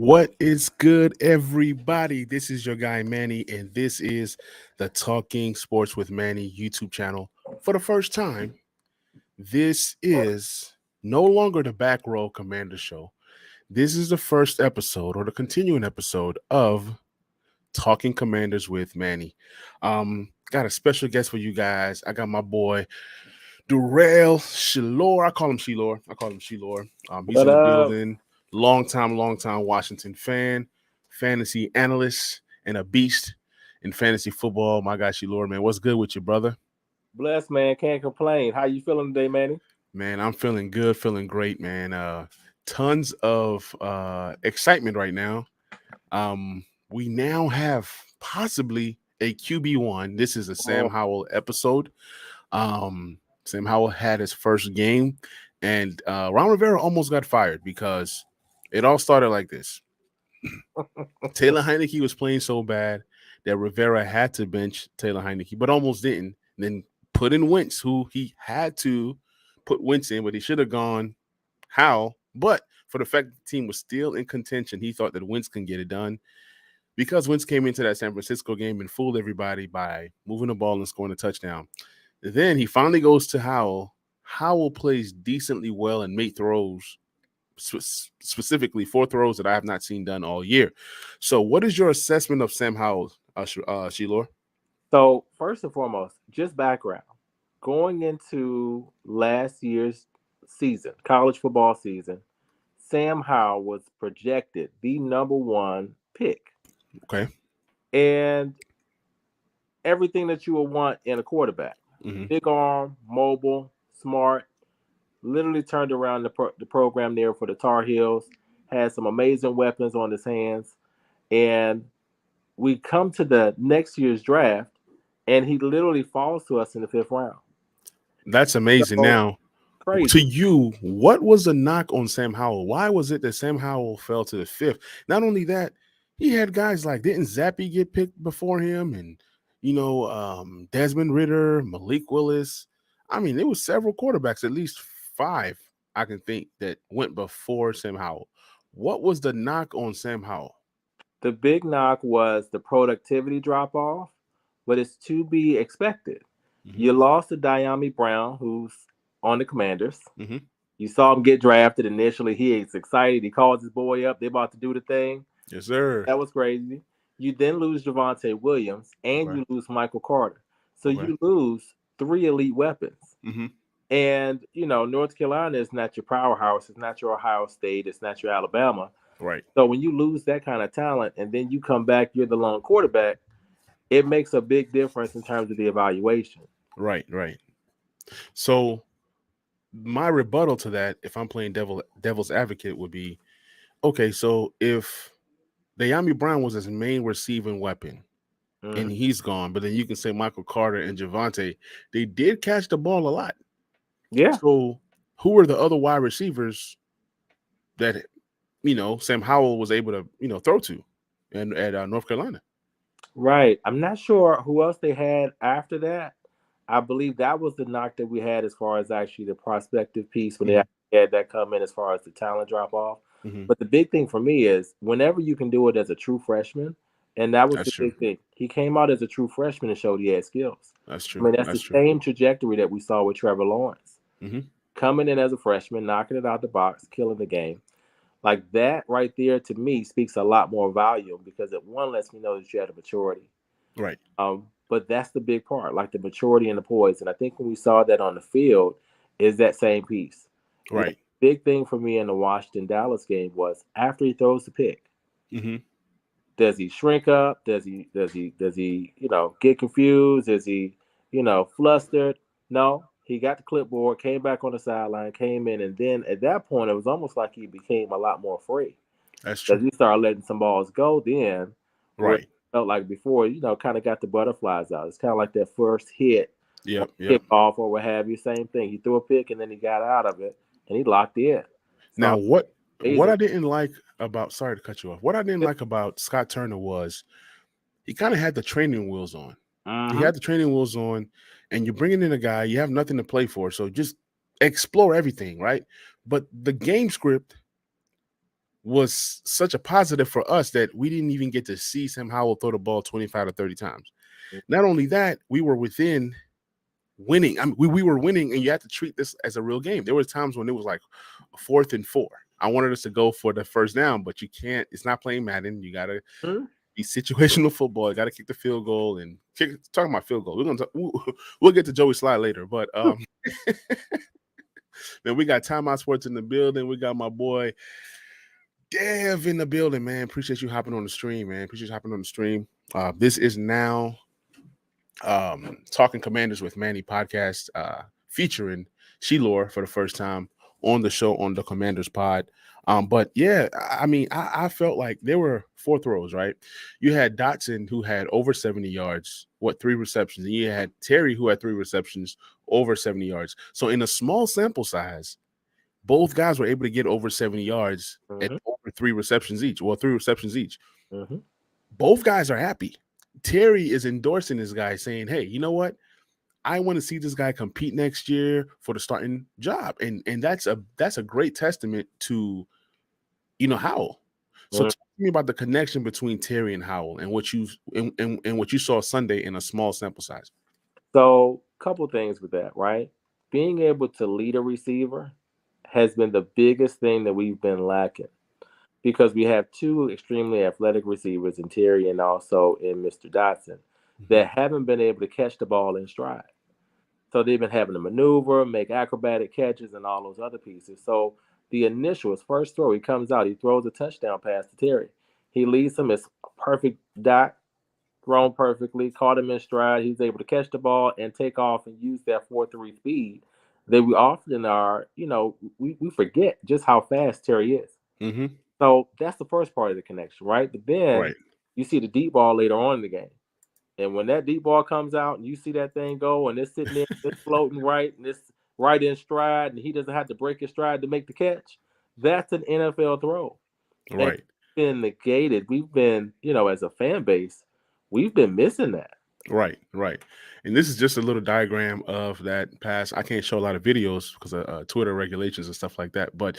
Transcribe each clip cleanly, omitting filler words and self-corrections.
What is good, everybody? This is your guy Manny, and this is the Talking Sports with Manny YouTube channel. For the first time, this is no longer the Back Row Commander Show. This is the first episode or the continuing episode of Talking Commanders with Manny. Got a special guest for you guys. I got my boy Durrell Shilor. I call him Shilor. He's What in the up? building. Long time Washington fan, fantasy analyst, and a beast in fantasy football. My guy Shilor, man. What's good with you, brother? Blessed, man. Can't complain. How you feeling today, Manny? Man, I'm feeling good, feeling great, man. Tons of excitement right now. We now have possibly a QB1. This is a Sam Oh, Howell episode. Sam Howell had his first game, and Ron Rivera almost got fired because it all started like this. Taylor Heineke was playing so bad that Rivera had to bench Taylor Heineke, but almost didn't. Then put in Wentz, who he had to put Wentz in, but he should have gone Howell. But for the fact that the team was still in contention, he thought that Wentz can get it done. Because Wentz came into that San Francisco game and fooled everybody by moving the ball and scoring a touchdown. Then he finally goes to Howell. Howell plays decently well and made throws, specifically 4 throws that I have not seen done all year. So what is your assessment of Sam Howell, Shilor? so first and foremost, just background. Going into last year's season, college football season, Sam Howell was projected the number one pick. Okay. And everything that you would want in a quarterback. Mm-hmm. Big arm, mobile, smart, literally turned around the program there for the Tar Heels, had some amazing weapons on his hands. And we come to the next year's draft, and he literally falls to us in the 5th round. That's amazing. So Now, to crazy. you, what was the knock on Sam Howell? Why was it that Sam Howell fell to the 5th? Not only that, he had guys like, didn't Zappy get picked before him? And, Desmond Ritter, Malik Willis. I mean, there was several quarterbacks, at least 5, I can think, that went before Sam Howell. What was the knock on Sam Howell? The big knock was the productivity drop off, but it's to be expected. Mm-hmm. You lost to Diami Brown, who's on the Commanders. Mm-hmm. You saw him get drafted initially. He is excited. He calls his boy up. They're about to do the thing. Yes, sir. That was crazy. You then lose Javonte Williams, and Okay. you lose Michael Carter. So Okay. you lose 3 elite weapons. Mm-hmm. And, North Carolina is not your powerhouse. It's not your Ohio State. It's not your Alabama. Right. So when you lose that kind of talent and then you come back, you're the lone quarterback, it makes a big difference in terms of the evaluation. Right. So my rebuttal to that, if I'm playing devil's advocate, would be, okay, so if Diami Brown was his main receiving weapon and he's gone, but then you can say Michael Carter and Javonte, they did catch the ball a lot. Yeah. So who were the other wide receivers that, Sam Howell was able to, throw to at North Carolina? Right. I'm not sure who else they had after that. I believe that was the knock that we had as far as actually the prospective piece when they had that come in as far as the talent drop off. Mm-hmm. But the big thing for me is whenever you can do it as a true freshman, and that was That's the true. big thing. He came out as a true freshman and showed he had skills. That's true. I mean, that's the same trajectory that we saw with Trevor Lawrence. Mm-hmm. Coming in as a freshman, knocking it out the box, killing the game. Like that right there, to me, speaks a lot more volume because it, one, lets me know that you had a maturity. Right. But that's the big part, like the maturity and the poise. And I think when we saw that on the field, is that same piece. Right. The big thing for me in the Washington Dallas game was after he throws the pick, Mm-hmm. does he shrink up? Does he get confused? Is he flustered? No. He got the clipboard, came back on the sideline, came in, and then at that point, it was almost like he became a lot more free. That's true. As he started letting some balls go, then Right. felt like before, kind of got the butterflies out. It's kind of like that first hit, Yep. kickoff or what have you. Same thing. He threw a pick and then he got out of it and he locked in. So, now, what I didn't like about, sorry to cut you off, what I didn't like about Scott Turner was he kind of had the training wheels on. He had the training wheels on, and you're bringing in a guy, you have nothing to play for, so just explore everything, right? But the game script was such a positive for us that we didn't even get to see Sam Howell throw the ball 25 to 30 times. Not only that, we were within winning. I mean, we were winning, and you have to treat this as a real game. There was times when it was like 4th and 4. I wanted us to go for the first down, but you can't. It's not playing Madden. You got to Hmm? be situational football. You got to kick the field goal and talking about field goal. We'll get to Joey Slide later, but then we got Timeout Sports in the building. We got my boy Dev in the building, man. Appreciate you hopping on the stream, man. Appreciate you hopping on the stream. This is now Talking Commanders with Manny podcast, featuring Shelor for the first time on the show on the Commanders pod. But yeah, I mean, I felt like there were 4 throws, right? You had Dotson, who had over 70 yards, 3 receptions, and you had Terry, who had 3 receptions, over 70 yards. So in a small sample size, both guys were able to get over 70 yards and Hmm. over 3 receptions each. Well, 3 receptions each. Hmm. Both guys are happy. Terry is endorsing this guy, saying, "Hey, you know what? I want to see this guy compete next year for the starting job," and that's a great testament to Howell. So talk to me about the connection between Terry and Howell and what you saw Sunday in a small sample size. So, couple things with that, right? Being able to lead a receiver has been the biggest thing that we've been lacking because we have two extremely athletic receivers in Terry and also in Mr. Dotson Mm-hmm. that haven't been able to catch the ball in stride. So they've been having to maneuver, make acrobatic catches, and all those other pieces. So the initial, his first throw, he comes out, he throws a touchdown pass to Terry. He leads him, it's a perfect dot, thrown perfectly, caught him in stride. He's able to catch the ball and take off and use that 4.3 speed that we often are, we forget just how fast Terry is. Mm-hmm. So that's the first part of the connection, right? But then Right. you see the deep ball later on in the game. And when that deep ball comes out and you see that thing go and it's sitting there, it's floating right and it's right in stride and he doesn't have to break his stride to make the catch, that's an NFL throw. And it's Right. been negated. We've been, as a fan base, we've been missing that. Right. Right. And this is just a little diagram of that pass. I can't show a lot of videos because of Twitter regulations and stuff like that. But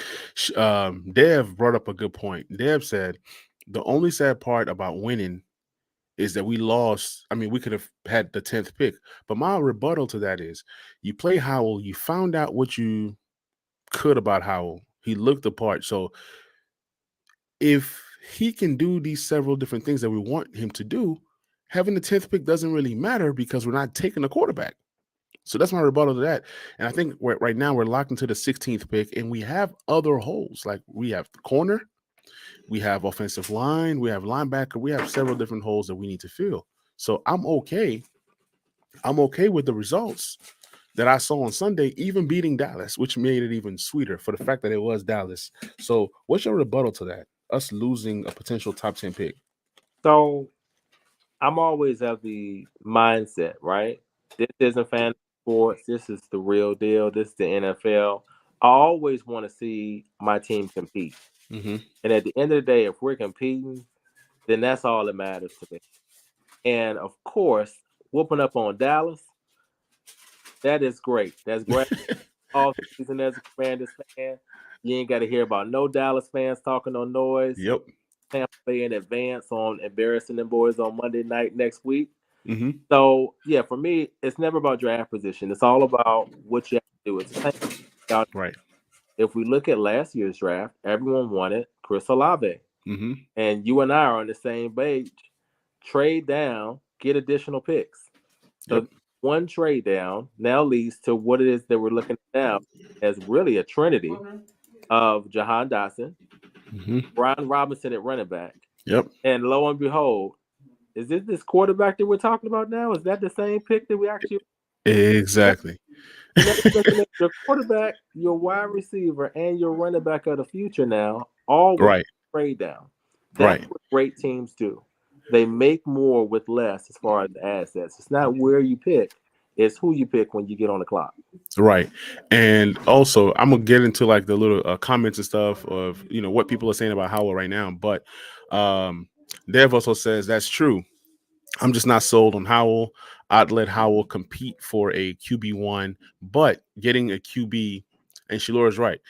Dev brought up a good point. Dev said the only sad part about winning is that we lost. I mean, we could have had the 10th pick. But my rebuttal to that is you play Howell, you found out what you could about Howell. He looked the part. So if he can do these several different things that we want him to do, having the 10th pick doesn't really matter because we're not taking a quarterback. So that's my rebuttal to that. And I think right now we're locked into the 16th pick and we have other holes. Like we have the corner, we have offensive line, we have linebacker, we have several different holes that we need to fill. So I'm okay. I'm okay with the results that I saw on Sunday, even beating Dallas, which made it even sweeter for the fact that it was Dallas. So what's your rebuttal to that? Us losing a potential top 10 pick. So I'm always of the mindset, right? This isn't fantasy sports. This is the real deal. This is the NFL. I always want to see my team compete. Mm-hmm. And at the end of the day, if we're competing, then that's all that matters to me. And of course, whooping up on Dallas, that is great. That's great all season as a Commanders fan. You ain't got to hear about no Dallas fans talking no noise. Yep. Tampa Bay in advance on embarrassing them boys on Monday night next week. Mm-hmm. So yeah, for me, it's never about draft position. It's all about what you have to do. It's the same. Right. If we look at last year's draft, everyone wanted Chris Olave, Mm-hmm. and you and I are on the same page. Trade down, get additional picks. Yep. So one trade down now leads to what it is that we're looking at now as really a trinity of Jahan Dotson, Mm-hmm. Brian Robinson at running back, Yep. and lo and behold, is this quarterback that we're talking about now? Is that the same pick that we actually? Exactly. So now you're looking at your quarterback, your wide receiver, and your running back of the future now, all with Right. trade down. That's Right. what great teams do. They make more with less as far as the assets. It's not where you pick, it's who you pick when you get on the clock. Right. And also, I'm gonna get into like the little comments and stuff of what people are saying about Howell right now. But Dev also says that's true. I'm just not sold on Howell. I'd let Howell compete for a QB1, but getting a QB, and Shalora's right.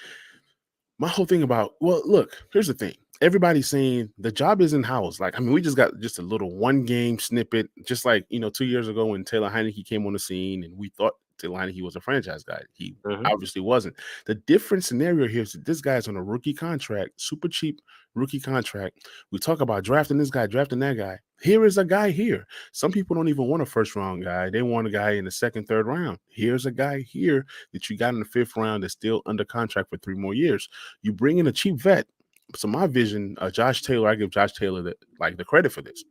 My whole thing about, well, look, here's the thing. everybody's saying the job isn't Howell's. Like, I mean, we just got just a little one game snippet, just like 2 years ago when Taylor Heineke came on the scene, and we thought Taylor Heineke was a franchise guy. He Mm-hmm. obviously wasn't. The different scenario here is that this guy's on a rookie contract, super cheap rookie contract. We talk about drafting this guy, drafting that guy. Here is a guy here. Some people don't even want a first round guy. They want a guy in the second, third round. Here's a guy here that you got in the fifth round that's still under contract for 3 more years. You bring in a cheap vet. So my vision, Josh Taylor, I give Josh Taylor the credit for this.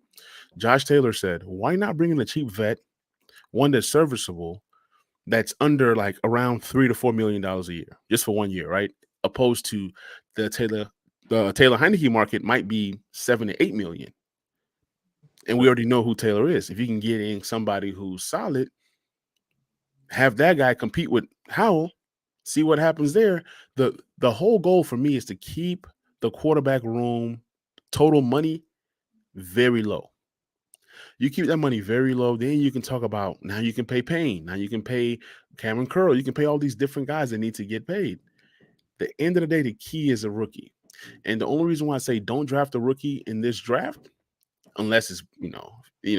Josh Taylor said, "Why not bring in a cheap vet, one that's serviceable, that's under like around $3 to $4 million a year, just for 1 year, right? Opposed to the Taylor Heineke market might be 7 to 8 million, and we already know who Taylor is. If you can get in somebody who's solid, have that guy compete with Howell, see what happens there. The whole goal for me is to keep the quarterback room total money very low. You keep that money very low, then you can talk about now you can pay Payne, now you can pay Cameron Curl, you can pay all these different guys that need to get paid. The end of the day, the key is a rookie. And the only reason why I say don't draft a rookie in this draft, unless it's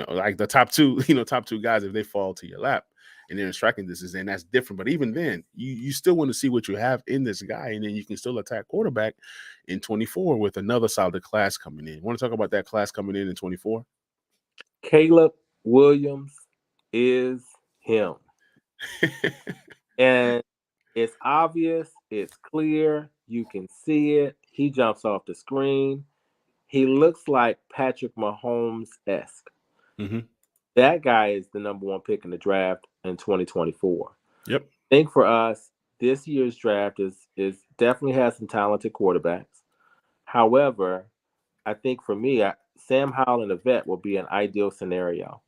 like the top two, top two guys, if they fall to your lap and they're in striking distance, then that's different. But even then, you still want to see what you have in this guy, and then you can still attack quarterback in 24 with another solid class coming in. Want to talk about that class coming in 24? Caleb Williams is him. And it's obvious, it's clear, you can see it. He jumps off the screen. He looks like Patrick Mahomes-esque. Mm-hmm. That guy is the number one pick in the draft in 2024. Yep. I think for us, this year's draft is definitely has some talented quarterbacks. However, I think for me, Sam Howell and the vet will be an ideal scenario.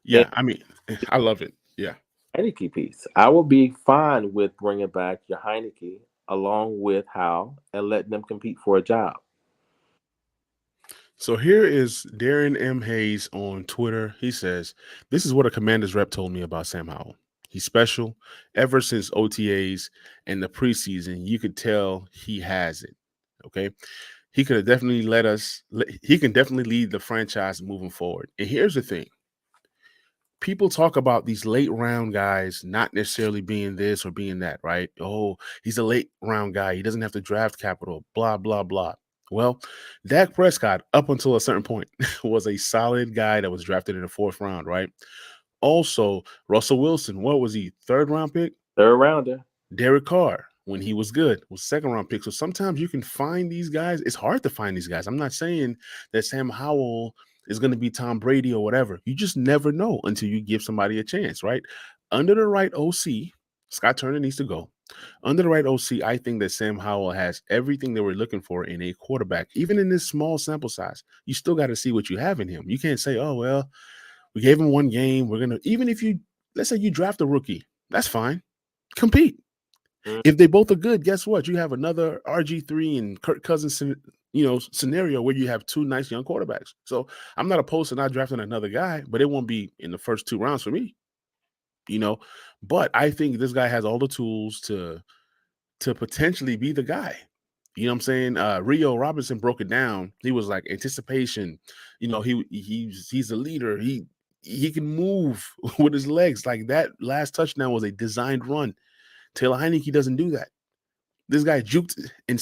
And Yeah, I mean, I love it. Yeah. Heineke piece, I will be fine with bringing back your Heineke along with Howell and letting them compete for a job. So here is Darren M. Hayes on Twitter. He says, "This is what a commander's rep told me about Sam Howell. He's special. Ever since OTAs and the preseason, you could tell he has it. Okay. He could have definitely he can definitely lead the franchise moving forward. And here's the thing. People talk about these late round guys not necessarily being this or being that, right? Oh, he's a late round guy. He doesn't have to draft capital, blah, blah, blah. Well, Dak Prescott, up until a certain point, was a solid guy that was drafted in the fourth round, right? Also, Russell Wilson, what was he? Third round pick? Third rounder. Derek Carr, when he was good, was second round pick. So sometimes you can find these guys. It's hard to find these guys. I'm not saying that Sam Howell is going to be Tom Brady or whatever. You just never know until you give somebody a chance, right? Under the right OC, Scott Turner needs to go. Under the right OC, I think that Sam Howell has everything that we're looking for in a quarterback. Even in this small sample size, you still got to see what you have in him. You can't say, oh, well, we gave him one game. We're going to, even if let's say you draft a rookie, that's fine. Compete. Mm. If they both are good, guess what? You have another RG3 and Kirk Cousins, scenario where you have two nice young quarterbacks. So I'm not opposed to not drafting another guy, but it won't be in the first 2 rounds for me. But I think this guy has all the tools to potentially be the guy. You know what I'm saying? Rio Robinson broke it down. He was like anticipation. He's a leader. He can move with his legs. Like that last touchdown was a designed run. Taylor Heineke doesn't do that. This guy juked and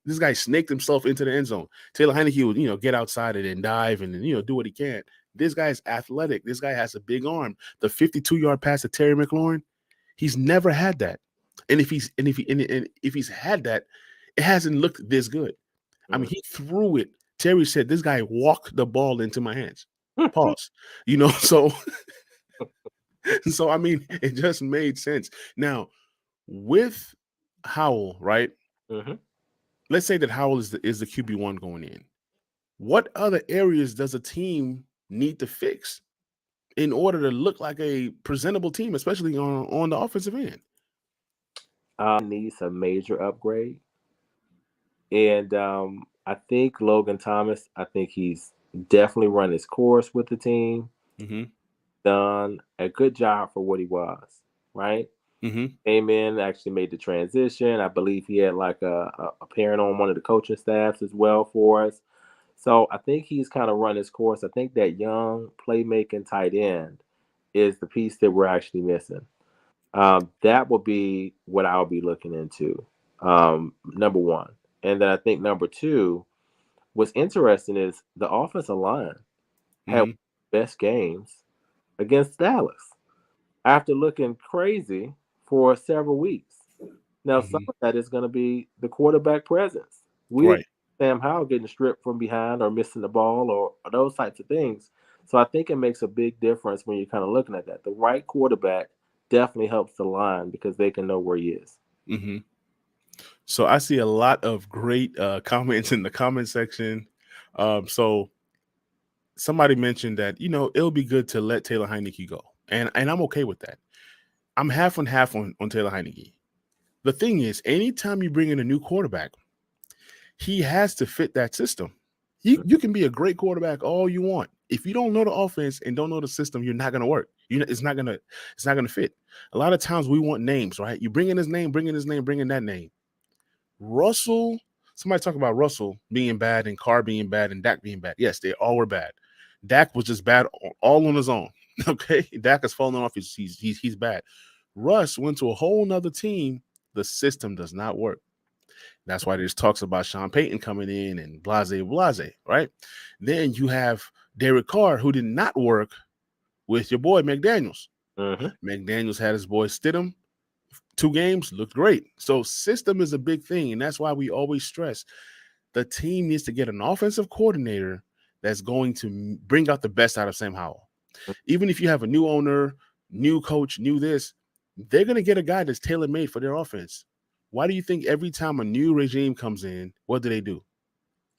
this guy snaked himself into the end zone. Taylor Heineke would, get outside it and dive and do what he can. This guy is athletic. This guy has a big arm. The 52-yard pass to Terry McLaurin, he's never had that. And if he's had that, it hasn't looked this good. I mean, he threw it. Terry said, "This guy walked the ball into my hands." Pause. So I mean, it just made sense. Now, with Howell, right? Mm-hmm. Let's say that Howell is the QB1 going in. What other areas does a team need to fix in order to look like a presentable team, especially on the offensive end? Needs a major upgrade. And I think Logan Thomas, I think he's definitely run his course with the team, Mm-hmm. done a good job for what he was, right? Mm-hmm. Came in, actually made the transition. I believe he had like a parent on one of the coaching staffs as well for us. So I think he's kind of run his course. I think that young playmaking tight end is the piece that we're actually missing. That will be what I'll be looking into. Number one. And then I think number two, what's interesting is the offensive line had Mm-hmm. best games against Dallas after looking crazy for several weeks. Now, some Mm-hmm. of that is going to be the quarterback presence. We didn't Right. Sam Howell getting stripped from behind or missing the ball or those types of things. So I think it makes a big difference when you're kind of looking at that. The right quarterback definitely helps the line because they can know where he is. Mm-hmm. So I see a lot of great comments in the comment section. So somebody mentioned that it'll be good to let Taylor Heineke go, and I'm okay with that. I'm half and half on Taylor Heineke. The thing is, anytime you bring in a new quarterback, he has to fit that system. You can be a great quarterback all you want. If you don't know the offense and don't know the system, you're not gonna work. It's not gonna fit. A lot of times we want names, right? You bring in his name, bring in his name, bring in that name. Russell, somebody talk about Russell being bad and Carr being bad and Dak being bad. Yes, they all were bad. Dak was just bad all on his own. Okay, Dak is falling off. He's bad. Russ went to a whole nother team. The system does not work. That's why there's talks about Sean Payton coming in and blase, right? Then you have Derek Carr, who did not work with your boy McDaniels. Mm-hmm. McDaniels had his boy Stidham. 2 games looked great. So system is a big thing, and that's why we always stress the team needs to get an offensive coordinator that's going to bring out the best out of Sam Howell. Even if you have a new owner, new coach, new this, they're going to get a guy that's tailor made for their offense. Why do you think every time a new regime comes in, what do? They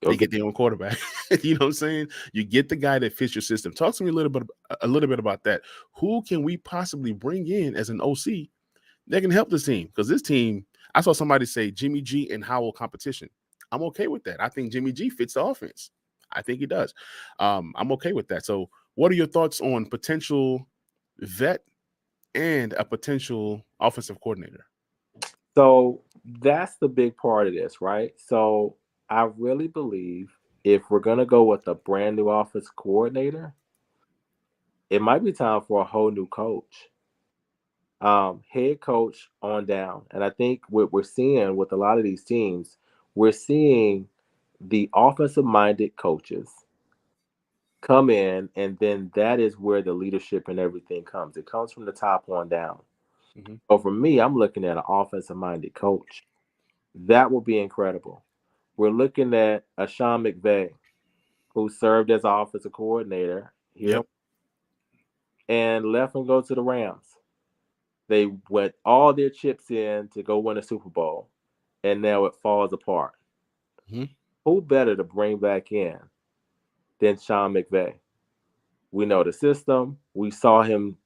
Okay. get their own quarterback. You know what I'm saying? You get the guy that fits your system. Talk to me a little bit about that. Who can we possibly bring in as an OC that can help this team? Because this team, I saw somebody say Jimmy G and Howell competition. I'm okay with that. I think Jimmy G fits the offense. I think he does. I'm okay with that. So, what are your thoughts on potential vet and a potential offensive coordinator? So that's the big part of this, right? So I really believe if we're going to go with a brand new office coordinator, it might be time for a whole new coach, head coach on down. And I think what we're seeing with a lot of these teams, we're seeing the offensive minded coaches come in, and then that is where the leadership and everything comes. It comes from the top on down. Mm-hmm. So for me, I'm looking at an offensive minded coach. That will be incredible. We're looking at a Sean McVay, who served as offensive coordinator here Yep. and left and go to the Rams. They went all their chips in to go win a Super Bowl, and now it falls apart. Mm-hmm. Who better to bring back in than Sean McVay? We know the system. We saw him,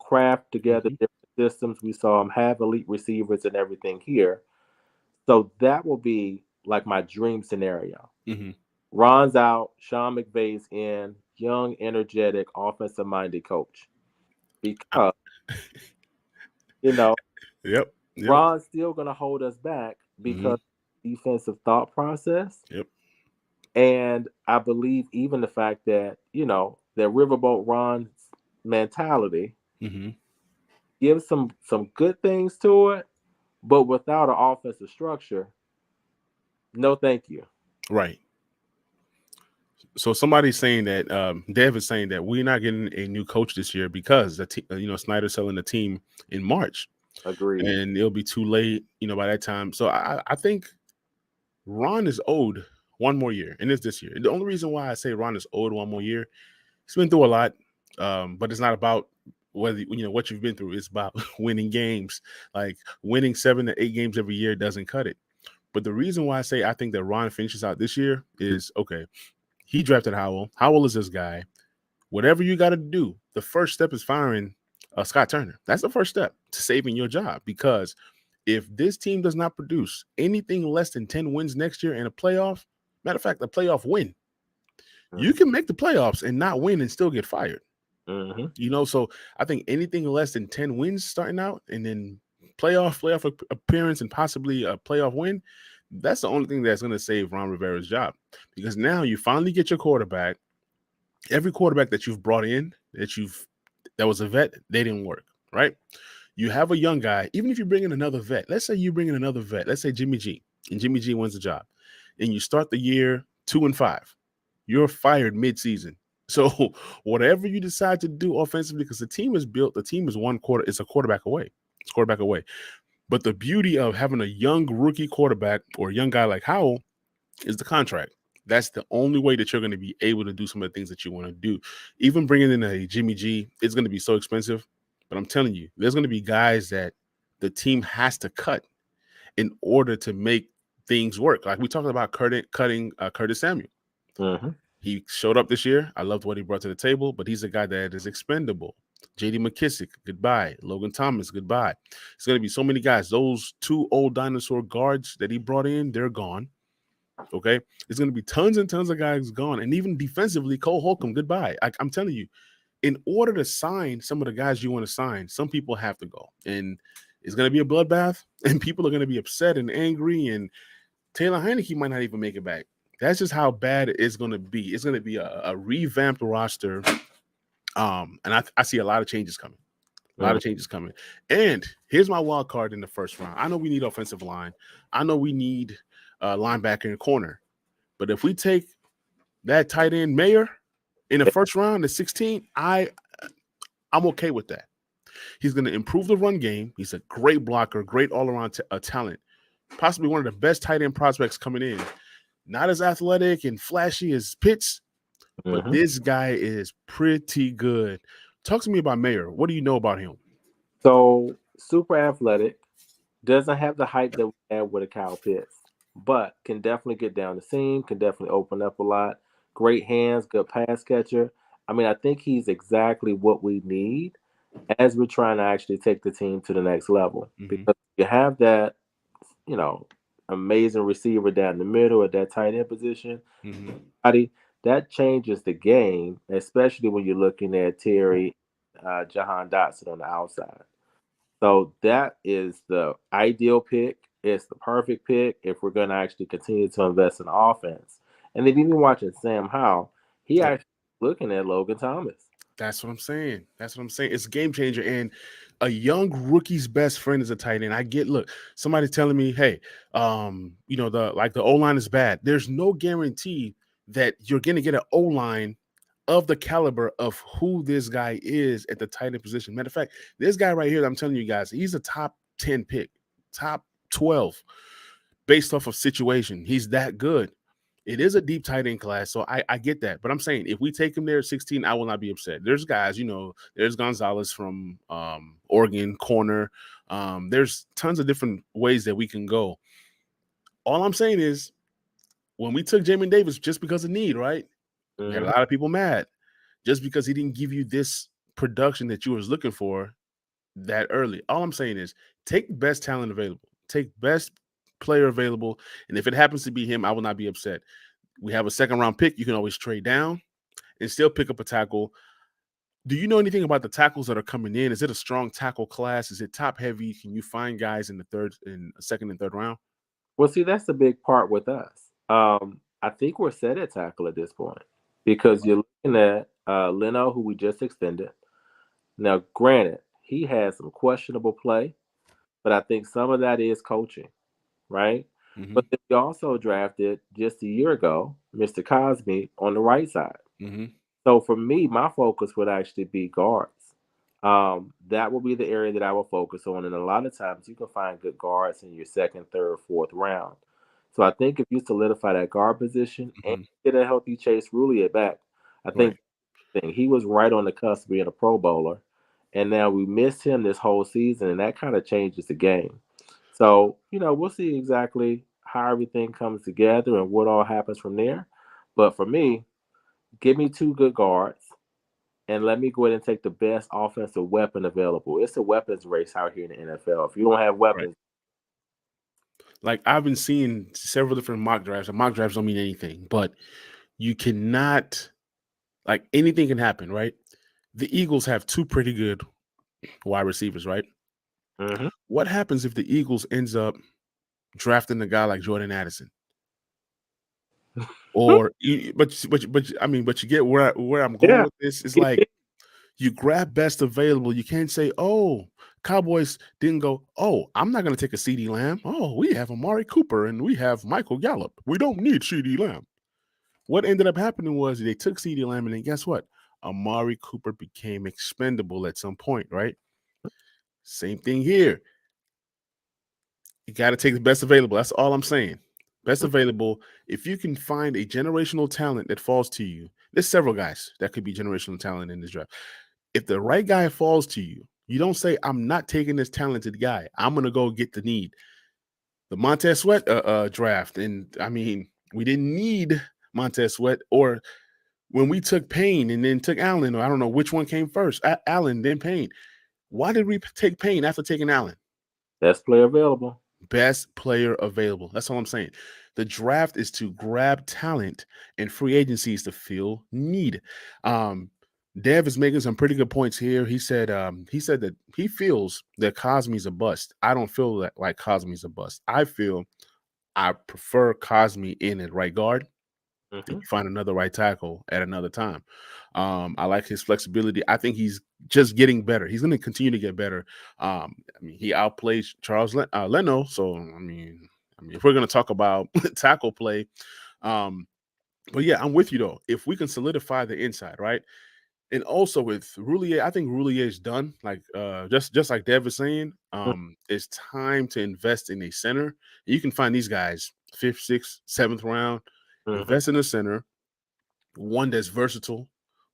craft together Mm-hmm. different systems. We saw him have elite receivers and everything here. So that will be like my dream scenario. Mm-hmm. Ron's out, Sean McVay's in, young, energetic, offensive minded coach. Because, you know, Yep. Yep. Ron's still going to hold us back Mm-hmm. because defensive thought process. Yep. And I believe even the fact that, that Riverboat Ron's mentality Mm-hmm. gives some good things to it, but without an offensive structure, no thank you. Right. So somebody's saying that Dev is saying that we're not getting a new coach this year because Snyder's selling the team in March, Agreed. and it'll be too late, by that time. So I think Ron is owed one more year, and it's this year. The only reason why I say Ron is owed one more year, he's been through a lot, but it's not about whether what you've been through. It's about winning games. Like winning 7 to 8 games every year doesn't cut it. But the reason why I say I think that Ron finishes out this year is okay. He drafted Howell. Howell is this guy. Whatever you got to do, the first step is firing Scott Turner. That's the first step to saving your job, because if this team does not produce anything less than 10 wins next year in a playoff, matter of fact, a playoff win, you can make the playoffs and not win and still get fired. Mm-hmm. So I think anything less than 10 wins starting out and then playoff appearance and possibly a playoff win, that's the only thing that's going to save Ron Rivera's job. Because now you finally get your quarterback. Every quarterback that you've brought in that was a vet, they didn't work, right? You have a young guy. Even if you bring in another vet, let's say you bring in another vet, let's say Jimmy G, and Jimmy G wins the job, and you start the year 2-5, you're fired mid-season. So whatever you decide to do offensively, because the team is built, the team is one quarter, it's a quarterback away. It's quarterback away. But the beauty of having a young rookie quarterback or a young guy like Howell is the contract. That's the only way that you're going to be able to do some of the things that you want to do. Even bringing in a Jimmy G, it's going to be so expensive. But I'm telling you, there's going to be guys that the team has to cut in order to make things work. Like we talked about cutting Curtis Samuel. Mm-hmm. He showed up this year. I loved what he brought to the table, but he's a guy that is expendable. J.D. McKissick, goodbye. Logan Thomas, goodbye. It's going to be so many guys. Those two old dinosaur guards that he brought in, they're gone. Okay, there's going to be tons and tons of guys gone, and even defensively, Cole Holcomb, goodbye. I'm telling you, in order to sign some of the guys you want to sign, some people have to go, and it's going to be a bloodbath, and people are going to be upset and angry, and Taylor Heineke might not even make it back. That's just how bad it's going to be. It's going to be a revamped roster, and I see a lot of changes coming. A lot of changes coming. And here's my wild card in the first round. I know we need offensive line. I know we need linebacker and corner. But if we take that tight end Mayer in the first round, the 16, I'm okay with that. He's going to improve the run game. He's a great blocker, great all-around talent. Possibly one of the best tight end prospects coming in. Not as athletic and flashy as Pitts, but this guy is pretty good. Talk to me about Mayer. What do you know about him? So super athletic, doesn't have the height that we had with a Kyle Pitts, but can definitely get down the seam, can definitely open up a lot. Great hands, good pass catcher. I mean, I think he's exactly what we need as we're trying to actually take the team to the next level. Because you have that, you know, amazing receiver down the middle at that tight end position. That changes the game, especially when you're looking at Terry, Jahan Dotson on the outside. So that is the ideal pick. It's the perfect pick if we're going to actually continue to invest in offense. And then even watching Sam Howell, he Yep. actually looking at Logan Thomas. That's what I'm saying. That's what I'm saying. It's a game changer. And a young rookie's best friend is a tight end. I get, look, somebody's telling me, hey, the O-line is bad. There's no guarantee that you're going to get an O-line of the caliber of who this guy is at the tight end position. Matter of fact, this guy right here, I'm telling you guys, he's a top 10 pick, top 12 based off of situation. He's that good. It is a deep tight end class, so I get that. But I'm saying if we take him there at 16, I will not be upset. There's guys, there's Gonzalez from Oregon, corner. There's tons of different ways that we can go. All I'm saying is when we took Jamin Davis just because of need, right? We had a lot of people mad just because he didn't give you this production that you was looking for that early. All I'm saying is take best talent available, take best player available, and if it happens to be him, I will not be upset. We have a second round pick. You can always trade down and still pick up a tackle. Do you know anything about the tackles that are coming in? Is it a strong tackle class? Is it top heavy? Can you find guys in second and third round? Well, see, that's the big part with us. I think we're set at tackle at this point because you're looking at Leno, who we just extended. Now, granted, he has some questionable play, but I think some of that is coaching, right? But then we also drafted just a year ago Mr. Cosme on the right side. So for me, my focus would actually be guards. That will be the area that I will focus on. And a lot of times you can find good guards in your second, third, fourth round. So I think if you solidify that guard position and get a healthy Chase Rulli at back, I think Right. he was right on the cusp of being a Pro Bowler. And now we missed him this whole season, and that kind of changes the game. So, we'll see exactly how everything comes together and what all happens from there. But for me, give me two good guards and let me go ahead and take the best offensive weapon available. It's a weapons race out here in the NFL. If you don't have Right. weapons, Like I've been seeing several different mock drafts, and mock drafts don't mean anything, but you cannot, like, anything can happen, right? The Eagles have two pretty good wide receivers, right? Mm-hmm. What happens if the Eagles ends up drafting a guy like Jordan Addison? Or, I mean, but you get where I'm going Yeah. with this. It's like you grab best available. You can't say, "Oh, Cowboys didn't go. Oh, I'm not going to take a CD Lamb. Oh, we have Amari Cooper and we have Michael Gallup. We don't need CD Lamb." What ended up happening was they took CD Lamb, and then guess what? Amari Cooper became expendable at some point, right? Same thing here. You got to take the best available. That's all I'm saying. Best available. If you can find a generational talent that falls to you, there's several guys that could be generational talent in this draft. If the right guy falls to you, you don't say, "I'm not taking this talented guy. I'm gonna go get the need." The Montez Sweat draft, and I mean, we didn't need Montez Sweat, or when we took Payne and then took Allen, or I don't know which one came first, Allen then Payne. Why did we take Payne after taking Allen? Best player available. Best player available. That's all I'm saying. The draft is to grab talent, and free agency is to fill need. Um, Dev is making some pretty good points here. He said that he feels that Cosme's a bust. I don't feel that like Cosme's a bust. I feel I prefer Cosme in at right guard. Then Mm-hmm. you find another right tackle at another time. I like his flexibility. I think he's just getting better. He's going to continue to get better. I mean, he outplays Charles Leno. So I mean, if we're going to talk about tackle play, um, but yeah, I'm with you though. If we can solidify the inside, right, and also with Roulier, I think Roulier is done. Like just like Dev was saying, it's time to invest in a center. You can find these guys fifth, sixth, seventh round. Mm-hmm. Invest in a center, one that's versatile,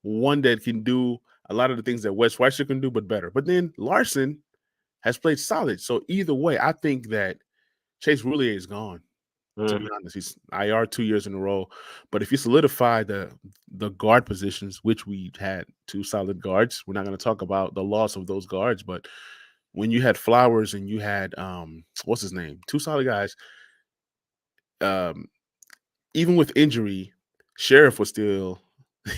one that can do a lot of the things that Wes Weiser can do, but better. But then Larson has played solid. So either way, I think that Chase Roulier is gone. To be Mm-hmm. honest, he's IR 2 years in a row. But if you solidify the guard positions, which we had two solid guards, we're not going to talk about the loss of those guards. But when you had Flowers and you had what's his name, two solid guys, um, even with injury, Sheriff was still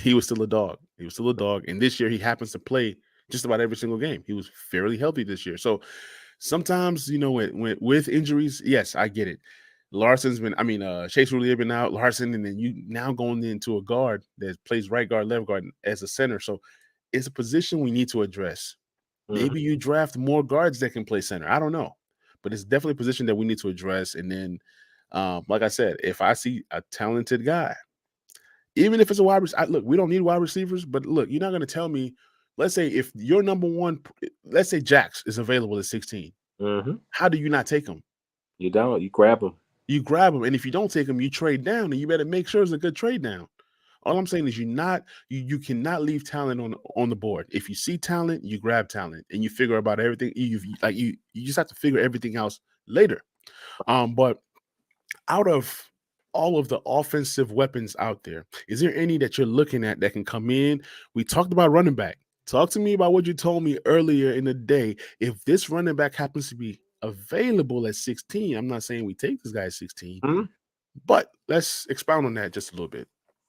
he was still a dog. He was still a dog. And this year he happens to play just about every single game. He was fairly healthy this year. So sometimes, when with injuries, yes, I get it. Larson's been, Chase Roulier been out, Larson, and then you now going into a guard that plays right guard, left guard as a center. So it's a position we need to address. Mm-hmm. Maybe you draft more guards that can play center. I don't know. But it's definitely a position that we need to address. And then, like I said, if I see a talented guy, even if it's a wide receiver, look, we don't need wide receivers, but look, you're not going to tell me, let's say if your number one, let's say Jax is available at 16. Mm-hmm. How do you not take him? You don't. You grab them. You grab him. And if you don't take him, you trade down, and you better make sure it's a good trade down. All I'm saying is you cannot leave talent on the board. If you see talent, you grab talent and you figure about everything. You just have to figure everything else later. But out of all of the offensive weapons out there, is there any that you're looking at that can come in? We talked about running back. Talk to me about what you told me earlier in the day. If this running back happens to be available at 16, I'm not saying we take this guy at 16, Mm-hmm. but let's expound on that just a little bit.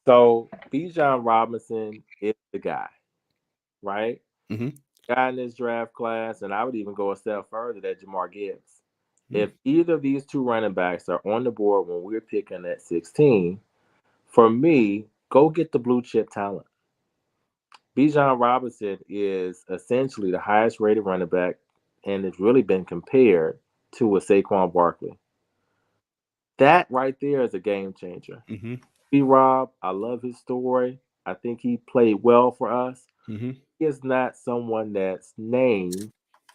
So Bijan Robinson is the guy, right? Hmm. Guy in this draft class, and I would even go a step further that Jamar Gibbs. Mm. If either of these two running backs are on the board when we're picking at 16, for me, go get the blue chip talent. Bijan Robinson is essentially the highest rated running back, and it's really been compared to a Saquon Barkley. That right there is a game changer. Hmm. B Rob, I love his story. I think he played well for us. Hmm. He is not someone that's name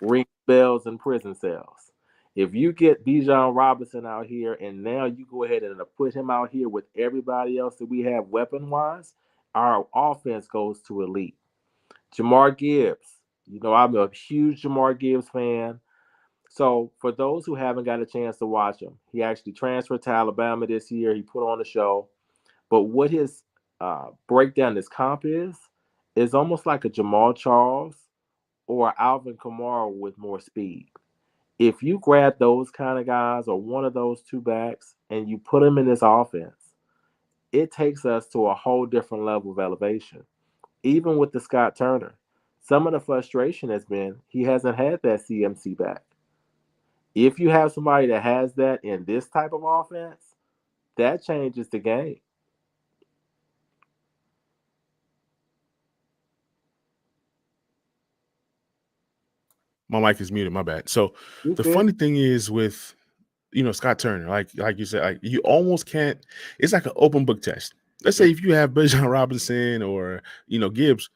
rings bells in prison cells. If you get Bijan Robinson out here and now you go ahead and put him out here with everybody else that we have weapon wise, our offense goes to elite. Jamar Gibbs, I'm a huge Jamar Gibbs fan. So for those who haven't got a chance to watch him, he actually transferred to Alabama this year. He put on a show. But what his breakdown, his comp is almost like a Jamal Charles or Alvin Kamara with more speed. If you grab those kind of guys or one of those two backs and you put them in this offense, it takes us to a whole different level of elevation. Even with the Scott Turner, some of the frustration has been he hasn't had that CMC back. If you have somebody that has that in this type of offense, that changes the game. My mic is muted. My bad. So You the good? funny thing is with Scott Turner, like you said, like you almost can't. It's like an open book test. Let's say if you have Bijan Robinson or Gibbs,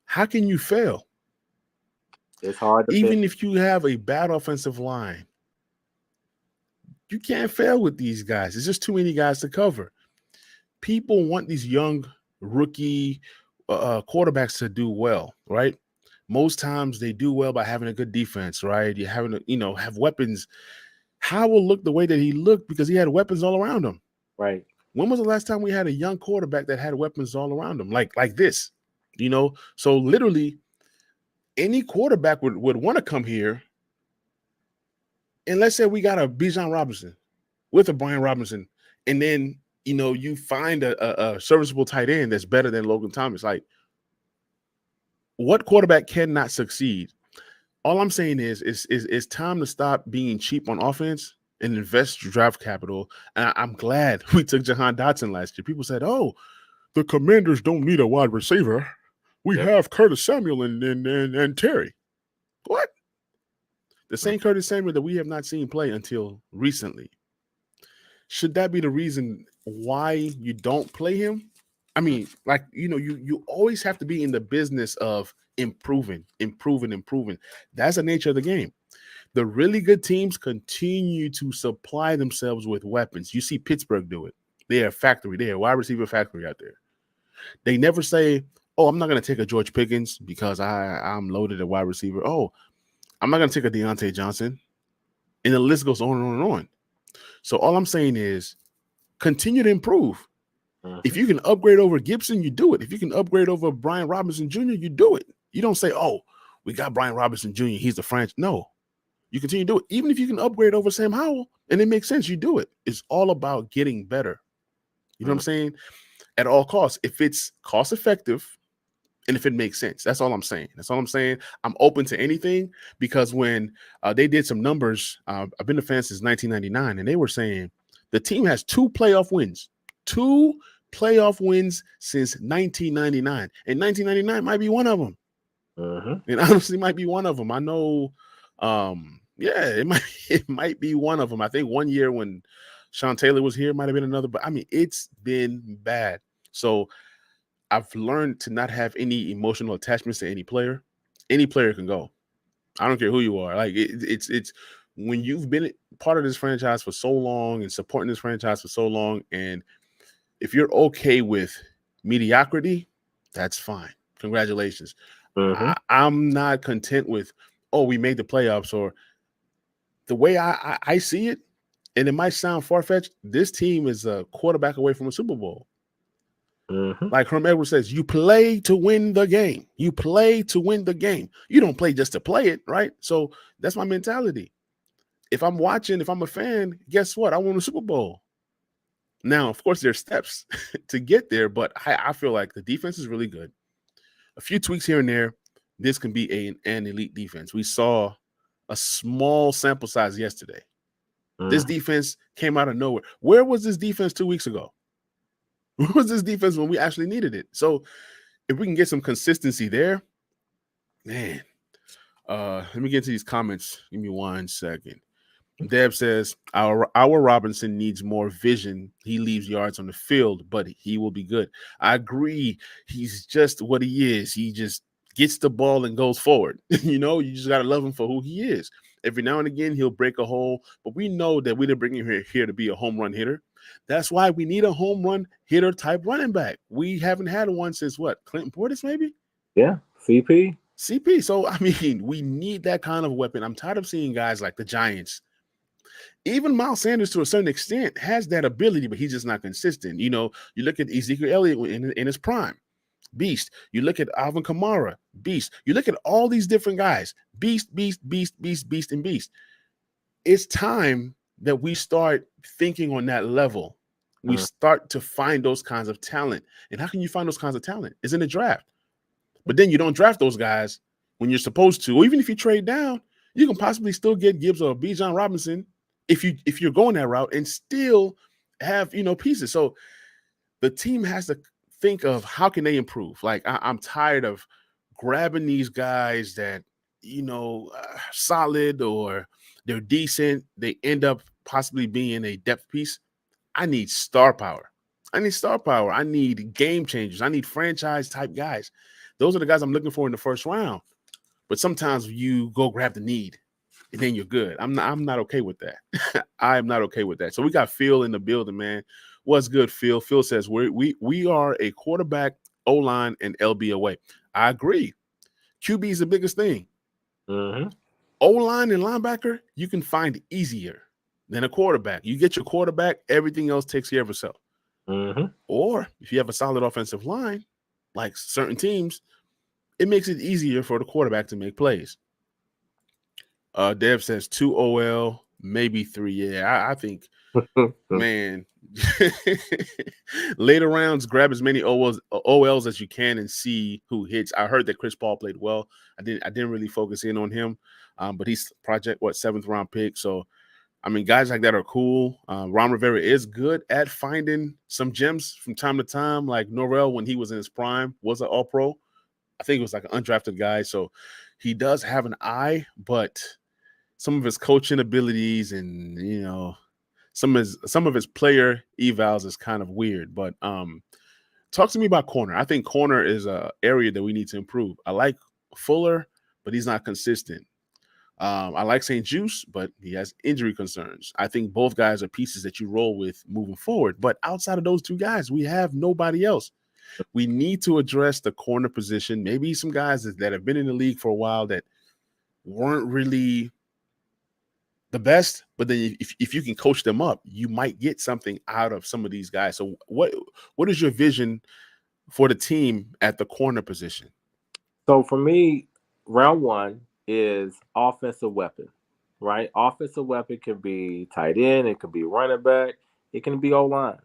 how can you fail? It's hard to fail. Even if you have a bad offensive line, you can't fail with these guys. It's just too many guys to cover. People want these young rookie quarterbacks to do well, right? Most times they do well by having a good defense, right? You having to, have weapons. Howell looked the way that he looked because he had weapons all around him. Right. When was the last time we had a young quarterback that had weapons all around him, like this? So literally any quarterback would want to come here. And let's say we got a Bijan Robinson with a Brian Robinson, and then you find a serviceable tight end that's better than Logan Thomas. Like, what quarterback cannot succeed? All I'm saying is it's time to stop being cheap on offense and invest your draft capital. And I'm glad we took Jahan Dotson last year. People said, "Oh, the Commanders don't need a wide receiver. We Yep. have Curtis Samuel and Terry." What? The same Curtis Samuel that we have not seen play until recently. Should that be the reason why you don't play him? I mean, like, you always have to be in the business of improving. That's the nature of the game. The really good teams continue to supply themselves with weapons. You see Pittsburgh do it. They're a factory. They're a wide receiver factory out there. They never say, "Oh, I'm not going to take a George Pickens because I'm loaded at wide receiver. Oh, I'm not going to take a Deontay Johnson." And the list goes on and on and on. So all I'm saying is continue to improve. If you can upgrade over Gibson, you do it. If you can upgrade over Brian Robinson Jr., you do it. You don't say, "Oh, we got Brian Robinson Jr. He's the franchise." No, you continue to do it. Even if you can upgrade over Sam Howell and it makes sense, you do it. It's all about getting better. You know what I'm saying? At all costs. If it's cost effective and if it makes sense, that's all I'm saying. That's all I'm saying. I'm open to anything because when they did some numbers, I've been a fan since 1999, and they were saying the team has 2 playoff wins. 2 playoff wins since 1999. And 1999 might be one of them. It honestly might be one of them. I know. Yeah, it might be one of them. I think one year when Sean Taylor was here might have been another. But I mean, it's been bad. So I've learned to not have any emotional attachments to any player. Any player can go. I don't care who you are. Like it's when you've been part of this franchise for so long and supporting this franchise for so long, and if you're okay with mediocrity, that's fine. Congratulations. I'm not content with, "Oh, we made the playoffs," or the way I see it, and it might sound far fetched. This team is a quarterback away from a Super Bowl. Like Herm Edwards says, you play to win the game. You play to win the game. You don't play just to play it, right? So that's my mentality. If I'm watching, if I'm a fan, guess what? I won a Super Bowl. Now, of course, there's steps to get there, but I feel like the defense is really good. A few tweaks here and there, this can be an elite defense. We saw a small sample size yesterday. This defense came out of nowhere. Where was this defense 2 weeks ago? Where was this defense when we actually needed it? So if we can get some consistency there, man. Let me get to these comments. Give me 1 second. Deb says our Robinson needs more vision. He leaves yards on the field, but he will be good. I agree. He's just what he is. He just gets the ball and goes forward. You just gotta love him for who he is. Every now and again, he'll break a hole, but we know that we didn't bring him here to be a home run hitter. That's why we need a home run hitter type running back. We haven't had one since what? Clinton Portis, maybe? Yeah, CP. So, I mean, we need that kind of weapon. I'm tired of seeing guys like the Giants. Even Miles Sanders, to a certain extent, has that ability, but he's just not consistent. You look at Ezekiel Elliott in his prime, beast. You look at Alvin Kamara, beast. You look at all these different guys, beast, and beast. It's time that we start thinking on that level. We start to find those kinds of talent. And how can you find those kinds of talent? It's in the draft. But then you don't draft those guys when you're supposed to. Or even if you trade down, you can possibly still get Gibbs or Bijan Robinson if you're going that route and still have pieces. So the team has to think of how can they improve. Like I'm tired of grabbing these guys that solid or they're decent. They end up possibly being a depth piece. I need star power. I need star power. I need game changers. I need franchise type guys. Those are the guys I'm looking for in the first round. But sometimes you go grab the need and then you're good. I'm not okay with that. I am not okay with that. So we got Phil in the building, man. What's good, Phil? Phil says we are a quarterback, O-line, and LB away. I agree. QB is the biggest thing. Mm-hmm. O-line and linebacker, you can find easier than a quarterback. You get your quarterback, everything else takes care of itself. Mm-hmm. Or if you have a solid offensive line, like certain teams, it makes it easier for the quarterback to make plays. Dev says 2 OL, maybe 3. Yeah, I think, man, later rounds, grab as many OLs as you can and see who hits. I heard that Chris Paul played well. I didn't really focus in on him, but he's project 7th round pick. So I mean, guys like that are cool. Ron Rivera is good at finding some gems from time to time. Like Norrell, when he was in his prime, was an All-Pro. I think it was like an undrafted guy. So he does have an eye, but some of his coaching abilities and some of his player evals is kind of weird. But talk to me about corner. I think corner is a area that we need to improve. I like Fuller, but he's not consistent. I like St. Juice, but he has injury concerns. I think both guys are pieces that you roll with moving forward. But outside of those two guys, we have nobody else. We need to address the corner position. Maybe some guys that have been in the league for a while that weren't really the best, but then if you can coach them up, you might get something out of some of these guys. So what is your vision for the team at the corner position? So for me, round one is offensive weapon, right? Offensive weapon can be tight end, it can be running back, it can be O line.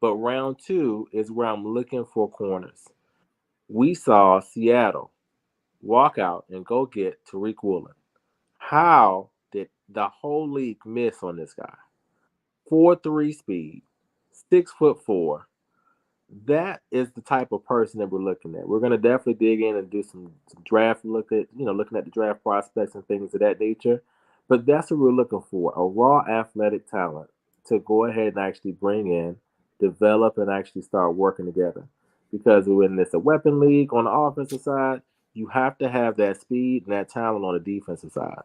But round two is where I'm looking for corners. We saw Seattle walk out and go get Tariq Woolen. How did the whole league miss on this guy? 4.3 speed, 6'4". That is the type of person that we're looking at. We're going to definitely dig in and do some draft looking at the draft prospects and things of that nature. But that's what we're looking for, a raw athletic talent to go ahead and actually bring in, develop, and actually start working together. Because when it's a weapon league on the offensive side, you have to have that speed and that talent on the defensive side.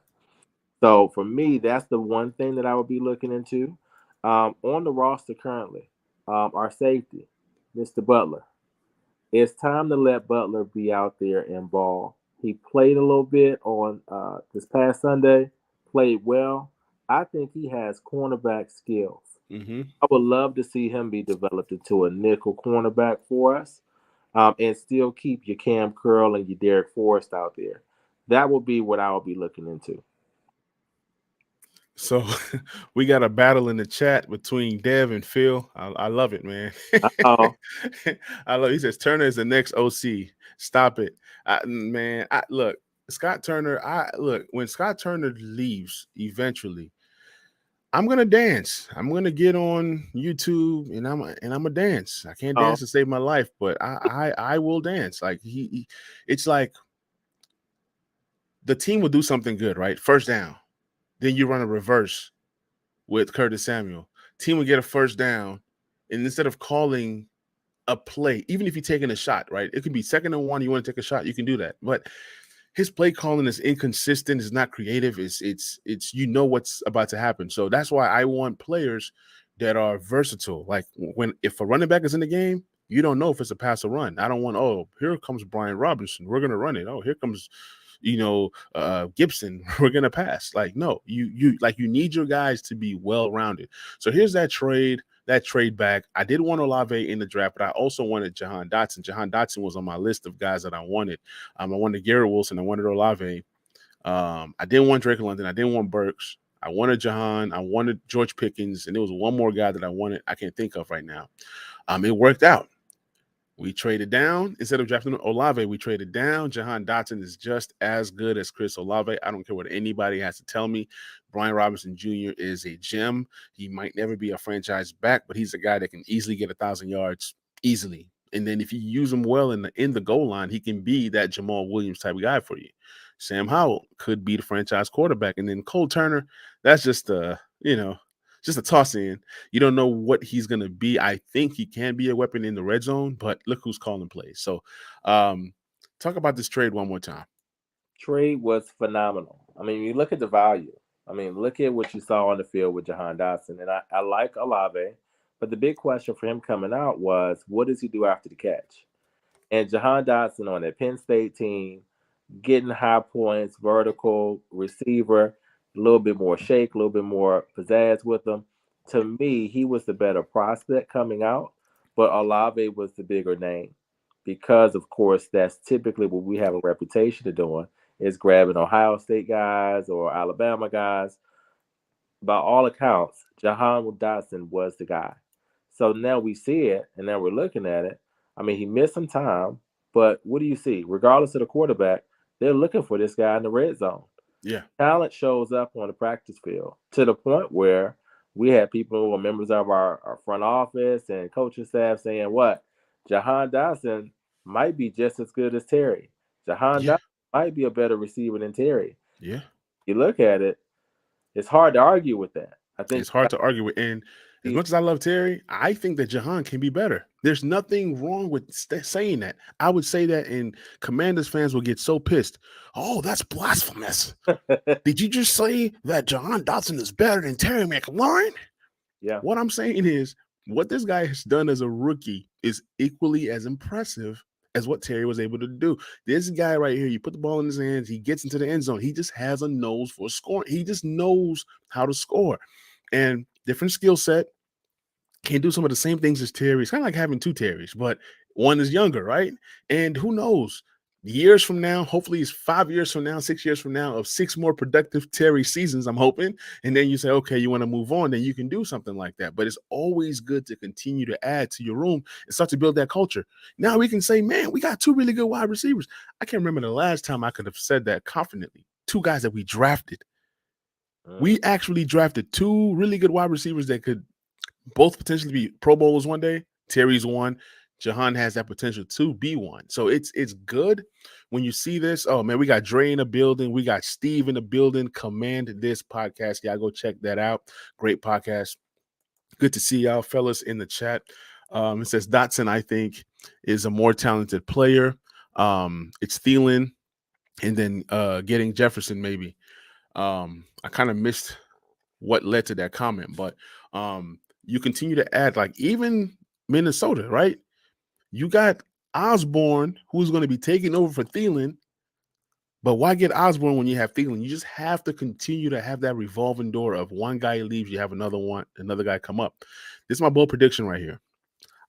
So for me, that's the one thing that I would be looking into. On the roster currently, our safety, Mr. Butler. It's time to let Butler be out there and ball. He played a little bit on this past Sunday, played well. I think he has cornerback skills. Mm-hmm. I would love to see him be developed into a nickel cornerback for us, and still keep your Cam Curl and your Derek Forrest out there. That would be what I would be looking into. So we got a battle in the chat between Dev and Phil. I love it, man. Oh, I love. He says Turner is the next OC. Stop it, man. Look, Scott Turner. I look when Scott Turner leaves eventually. I'm gonna dance. I'm gonna get on YouTube and I'm a dance. I can't oh, dance to save my life, but I will dance. Like it's like the team will do something good, right? First down, then you run a reverse with Curtis Samuel. Team will get a first down, and instead of calling a play, even if you're taking a shot, right? It could be 2nd and 1. You want to take a shot, you can do that. But his play calling is inconsistent. It's not creative. It's what's about to happen. So that's why I want players that are versatile. Like if a running back is in the game, you don't know if it's a pass or run. I don't want, oh, here comes Brian Robinson. We're gonna run it. Oh, here comes Gibson. We're gonna pass. Like, no, you need your guys to be well rounded. So here's that trade back. I did want Olave in the draft, but I also wanted Jahan Dotson. Jahan Dotson was on my list of guys that I wanted. I wanted Garrett Wilson. I wanted Olave. I didn't want Drake London. I didn't want Burks. I wanted Jahan. I wanted George Pickens, and there was one more guy that I wanted. I can't think of right now. It worked out. We traded down instead of drafting Olave. We traded down. Jahan Dotson is just as good as Chris Olave. I don't care what anybody has to tell me. Brian Robinson Jr. is a gem. He might never be a franchise back, but he's a guy that can easily get 1,000 yards easily. And then if you use him well in the goal line, he can be that Jamal Williams type of guy for you. Sam Howell could be the franchise quarterback, and then Cole Turner. That's just just a toss in. You don't know what he's going to be. I think he can be a weapon in the red zone, but look who's calling plays. So, talk about this trade one more time. Trade was phenomenal. I mean, you look at the value. I mean, look at what you saw on the field with Jahan Dotson. And I like Olave, but the big question for him coming out was, what does he do after the catch? And Jahan Dotson on that Penn State team, getting high points, vertical receiver, a little bit more shake, a little bit more pizzazz with him. To me, he was the better prospect coming out, but Olave was the bigger name because, of course, that's typically what we have a reputation of doing is grabbing Ohio State guys or Alabama guys. By all accounts, Jahan Dotson was the guy. So now we see it, and now we're looking at it. I mean, he missed some time, but what do you see? Regardless of the quarterback, they're looking for this guy in the red zone. Yeah. Talent shows up on the practice field to the point where we had people who are members of our front office and coaching staff saying, what? Jahan Dotson might be just as good as Terry. Jahan Yeah. Dotson might be a better receiver than Terry. Yeah. You look at it, it's hard to argue with that. I think It's hard to argue with. And as much as I love Terry, I think that Jahan can be better. There's nothing wrong with saying that. I would say that, and Commanders fans will get so pissed. Oh, that's blasphemous. Did you just say that Jahan Dotson is better than Terry McLaurin? Yeah. What I'm saying is, what this guy has done as a rookie is equally as impressive as what Terry was able to do. This guy right here, you put the ball in his hands, he gets into the end zone. He just has a nose for scoring. He just knows how to score. And different skill set, can do some of the same things as Terry. It's kind of like having two Terrys, but one is younger, right? And who knows? Years from now, hopefully it's 5 years from now, 6 years from now, of 6 more productive Terry seasons, I'm hoping. And then you say, okay, you want to move on, then you can do something like that. But it's always good to continue to add to your room and start to build that culture. Now we can say, man, we got 2 really good wide receivers. I can't remember the last time I could have said that confidently. 2 guys that we drafted. We actually drafted 2 really good wide receivers that could both potentially be Pro Bowlers one day. Terry's one. Jahan has that potential to be one. So it's good when you see this. Oh man, we got Dre in the building. We got Steve in the building. Command this podcast. Y'all go check that out. Great podcast. Good to see y'all fellas in the chat. It says Dotson, I think, is a more talented player. It's Thielen and then getting Jefferson maybe. I kind of missed what led to that comment, but you continue to add, like even Minnesota, right? You got Osborne, who's going to be taking over for Thielen, but why get Osborne when you have Thielen? You just have to continue to have that revolving door of one guy leaves, you have another guy come up. This is my bold prediction right here.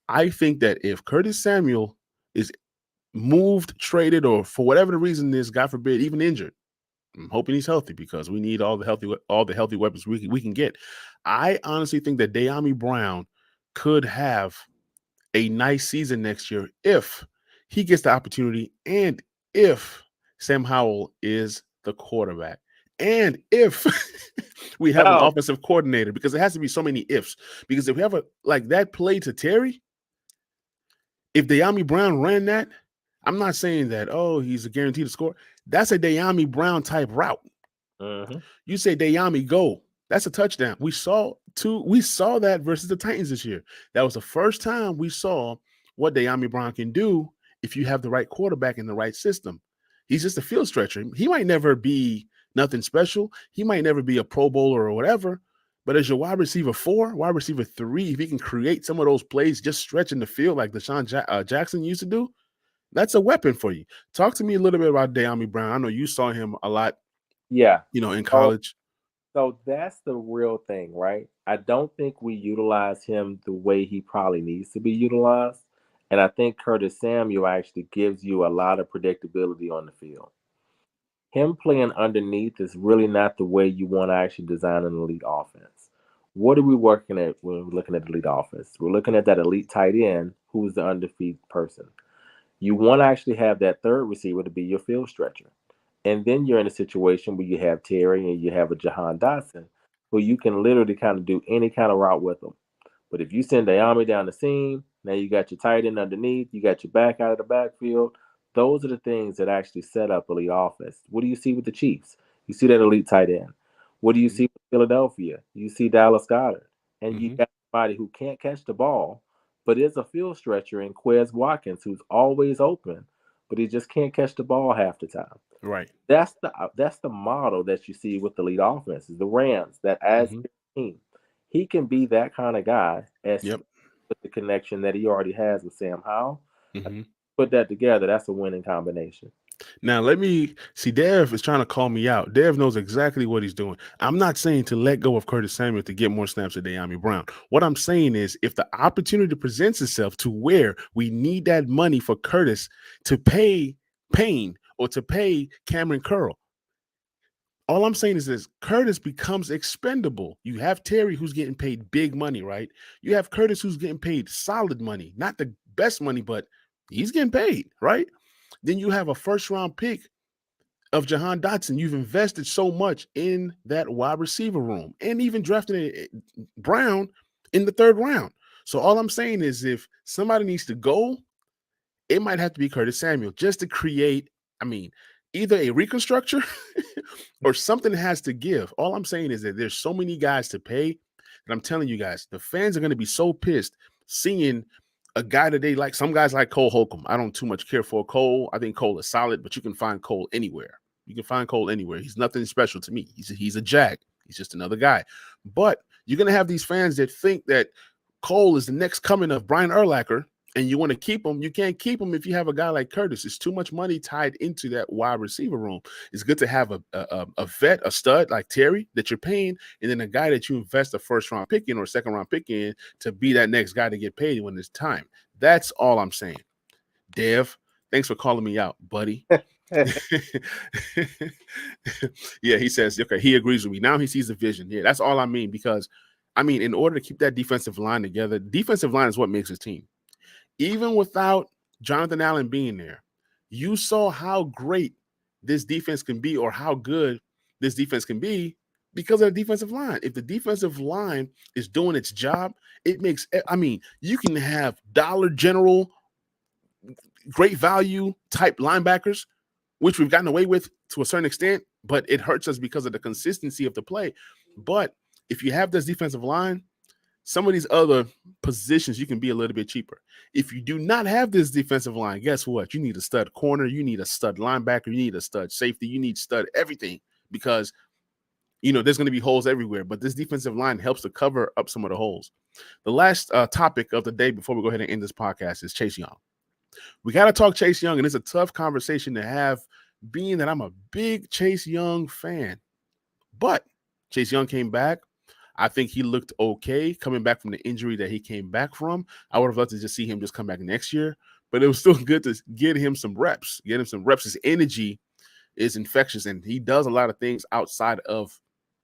I think that if Curtis Samuel is moved, traded, or for whatever the reason is, God forbid, even injured, I'm hoping he's healthy because we need all the healthy weapons we can get. I honestly think that De'Ami Brown could have a nice season next year if he gets the opportunity and if Sam Howell is the quarterback and if we have an Oh, offensive coordinator, because it has to be so many ifs. Because if we have like that play to Terry, if De'Ami Brown ran that, I'm not saying that, oh, he's a guaranteed to score. That's a De'Ami Brown type route. You say De'Ami go. That's a touchdown. We saw that versus the Titans this year. That was the first time we saw what De'Ami Brown can do if you have the right quarterback in the right system. He's just a field stretcher. He might never be nothing special. He might never be a Pro Bowler or whatever. But as your wide receiver 4, wide receiver 3, if he can create some of those plays, just stretching the field like Deshaun Jackson used to do, that's a weapon for you. Talk to me a little bit about De'Ami Brown. I know you saw him a lot, yeah. in So, college. so that's the real thing, right? I don't think we utilize him the way he probably needs to be utilized. And I think Curtis Samuel actually gives you a lot of predictability on the field. Him playing underneath is really not the way you want to actually design an elite offense. What are we working at when we're looking at elite offense? We're looking at that elite tight end who's the undefeated person. You want to actually have that third receiver to be your field stretcher. And then you're in a situation where you have Terry and you have a Jahan Dotson, where you can literally kind of do any kind of route with them. But if you send Ayami down the seam, now you got your tight end underneath, you got your back out of the backfield. Those are the things that actually set up elite offense. What do you see with the Chiefs? You see that elite tight end. What do you see with Philadelphia? You see Dallas Goddard. And you Mm-hmm. got somebody who can't catch the ball, but is a field stretcher in Quez Watkins, who's always open, but he just can't catch the ball half the time. Right. That's the model that you see with the lead offenses, the Rams, that as Mm-hmm. their team, he can be that kind of guy as Yep. with the connection that he already has with Sam Howell. Mm-hmm. Put that together, that's a winning combination. Now let me see. Dev is trying to call me out. Dev knows exactly what he's doing. I'm not saying to let go of Curtis Samuel to get more snaps of De'Ami Brown. What I'm saying is, if the opportunity presents itself to where we need that money for Curtis to pay Payne or to pay Cameron Curl, all I'm saying is this: Curtis becomes expendable. You have Terry who's getting paid big money, right? You have Curtis who's getting paid solid money, not the best money, but he's getting paid, right? Then you have a first round pick of Jahan Dotson. You've invested so much in that wide receiver room and even drafted Brown in the third round. So all I'm saying is if somebody needs to go, it might have to be Curtis Samuel just to create, I mean, either a reconstructor or something has to give. All I'm saying is that there's so many guys to pay that I'm telling you guys, the fans are going to be so pissed seeing a guy that they like. Some guys like Cole Holcomb. I don't too much care for Cole. I think Cole is solid, but you can find Cole anywhere. You can find Cole anywhere. He's nothing special to me. He's a jag. He's just another guy. But you're going to have these fans that think that Cole is the next coming of Brian Urlacher, and you want to keep him. You can't keep him if you have a guy like Curtis. It's too much money tied into that wide receiver room. It's good to have a vet, a stud like Terry that you're paying, and then a guy that you invest a first round pick in or a second round pick in to be that next guy to get paid when it's time. That's all I'm saying. Dev, thanks for calling me out, buddy. Yeah, he says, okay, he agrees with me. Now he sees the vision. Yeah, that's all I mean. Because, I mean, in order to keep that defensive line together, defensive line is what makes his team. Even without Jonathan Allen being there, you saw how great this defense can be or how good this defense can be because of the defensive line. If the defensive line is doing its job, it makes, I mean, you can have Dollar General, great value type linebackers, which we've gotten away with to a certain extent, but it hurts us because of the consistency of the play. But if you have this defensive line, some of these other positions you can be a little bit cheaper. If you do not have this defensive line, guess what? You need a stud corner, you need a stud linebacker, you need a stud safety, you need stud everything because there's going to be holes everywhere. But this defensive line helps to cover up some of the holes. The last topic of the day before we go ahead and end this podcast is Chase Young. We got to talk Chase Young, and it's a tough conversation to have, being that I'm a big Chase Young fan. But Chase Young came back. I think he looked okay coming back from the injury that he came back from. I would have loved to just see him just come back next year, but it was still good to get him some reps. His energy is infectious, and he does a lot of things outside of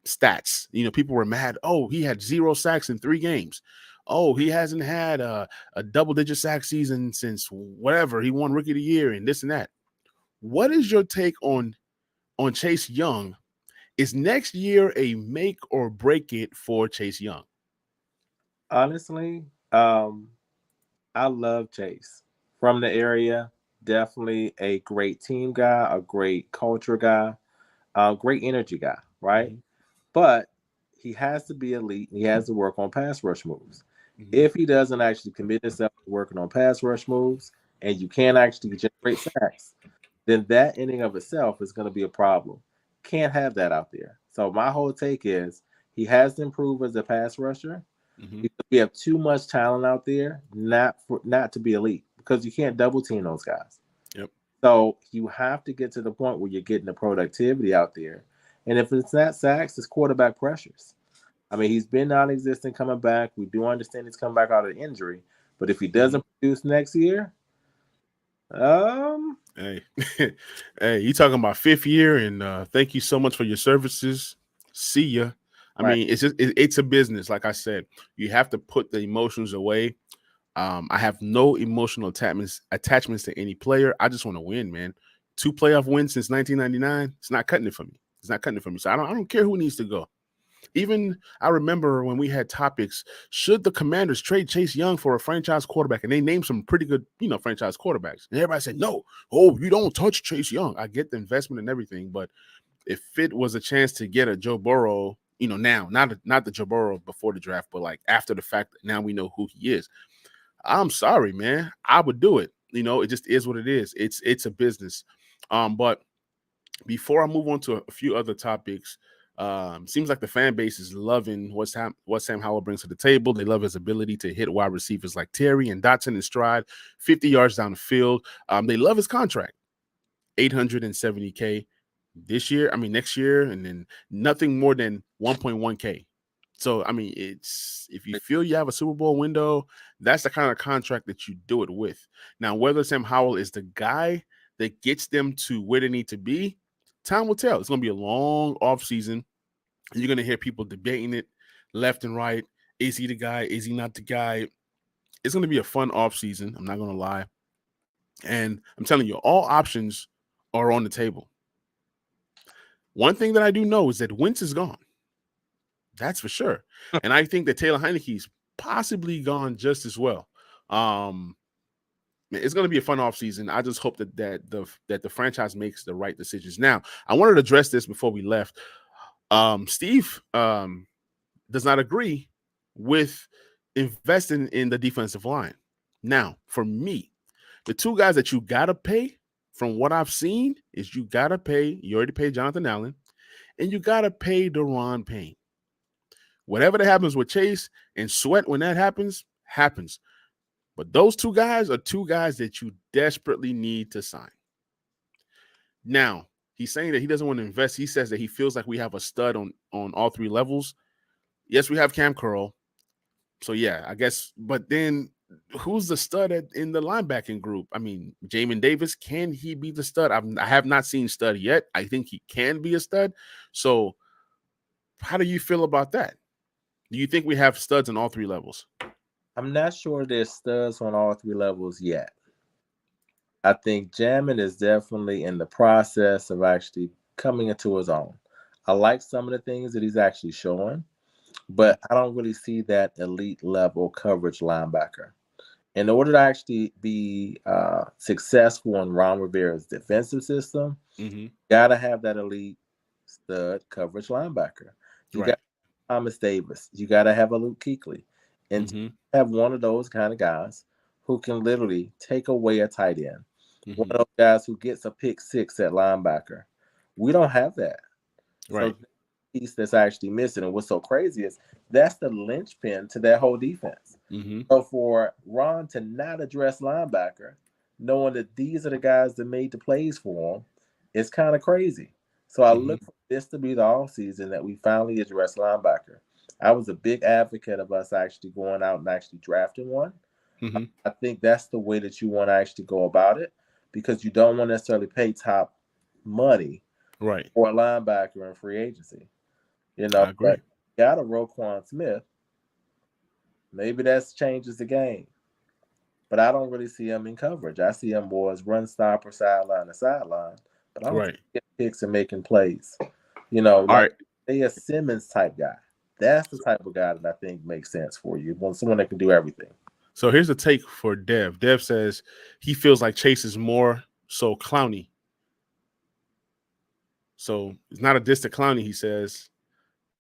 stats. People were mad. Oh, he had 0 sacks in 3 games. Oh, he hasn't had a double-digit sack season since whatever. He won Rookie of the Year and this and that. What is your take on Chase Young? Is next year a make or break it for Chase Young? Honestly, I love Chase from the area. Definitely a great team guy, a great culture guy, a great energy guy, right? Mm-hmm. But he has to be elite. He has to work on pass rush moves. Mm-hmm. If he doesn't actually commit himself to working on pass rush moves and you can't actually generate sacks, then that in and of itself is going to be a problem. Can't have that out there. So my whole take is he has to improve as a pass rusher. Mm-hmm. Because we have too much talent out there, not to be elite, because you can't double team those guys. Yep. So you have to get to the point where you're getting the productivity out there. And if it's not sacks, it's quarterback pressures. I mean, he's been non-existent coming back. We do understand he's coming back out of injury, but if he Mm-hmm. doesn't produce next year, Hey, hey, you talking about 5th year, and thank you so much for your services. See ya. I right. mean, it's a business. Like I said, you have to put the emotions away. I have no emotional attachments to any player. I just want to win, man. 2 playoff wins since 1999. It's not cutting it for me. It's not cutting it for me. So I don't care who needs to go. Even I remember when we had topics, should the Commanders trade Chase Young for a franchise quarterback? And they named some pretty good, franchise quarterbacks. And everybody said, no, you don't touch Chase Young. I get the investment and everything, but if it was a chance to get a Joe Burrow, now, not the Joe Burrow before the draft, but like after the fact, now we know who he is. I'm sorry, man. I would do it. It just is what it is. It's a business. But before I move on to a few other topics, seems like the fan base is loving what Sam Howell brings to the table. They love his ability to hit wide receivers like Terry and Dotson in stride, 50 yards down the field. They love his contract, $870K next year, and then nothing more than 1.1K. So, it's if you feel you have a Super Bowl window, that's the kind of contract that you do it with. Now, whether Sam Howell is the guy that gets them to where they need to be, time will tell. It's going to be a long offseason. You're going to hear people debating it left and right. Is he the guy? Is he not the guy? It's going to be a fun offseason. I'm not going to lie. And I'm telling you, all options are on the table. One thing that I do know is that Wentz is gone. That's for sure. And I think that Taylor Heineke's possibly gone just as well. It's going to be a fun offseason. I just hope that the franchise makes the right decisions. Now, I wanted to address this before we left. Steve does not agree with investing in the defensive line. Now, for me, the 2 guys that you got to pay, from what I've seen, is you already paid Jonathan Allen, and you got to pay Daron Payne. Whatever that happens with Chase and Sweat when that happens. But those 2 guys are 2 guys that you desperately need to sign. Now, he's saying that he doesn't want to invest. He says that he feels like we have a stud on all 3 levels. Yes, we have Cam Curl. So, yeah, I guess. But then who's the stud in the linebacking group? Jamin Davis, can he be the stud? I have not seen stud yet. I think he can be a stud. So how do you feel about that? Do you think we have studs on all 3 levels? I'm not sure there's studs on all 3 levels yet. I think Jamin is definitely in the process of actually coming into his own. I like some of the things that he's actually showing, but I don't really see that elite level coverage linebacker. In order to actually be successful in Ron Rivera's defensive system, you got to have that elite stud coverage linebacker. You got Thomas Davis. You got to have a Luke Kuechly. And have one of those kind of guys who can literally take away a tight end. One of those guys who gets a pick 6 at linebacker. We don't have that. Right. So the piece that's actually missing, and what's so crazy is that's the linchpin to that whole defense. So for Ron to not address linebacker, knowing that these are the guys that made the plays for him, it's kind of crazy. So I look for this to be the offseason that we finally address linebacker. I was a big advocate of us actually going out and actually drafting one. I think that's the way that you want to actually go about it, because you don't want to necessarily pay top money for a linebacker in free agency. I agree. But got a Roquan Smith. Maybe that changes the game. But I don't really see him in coverage. I see him more as run stopper, sideline to sideline. But I don't think he gets picks and making plays. They a Simmons type guy. That's the type of guy that I think makes sense for you. Someone that can do everything. So here's a take for Dev. Dev says he feels like Chase is more so Clowney. So it's not a diss to Clowney, he says.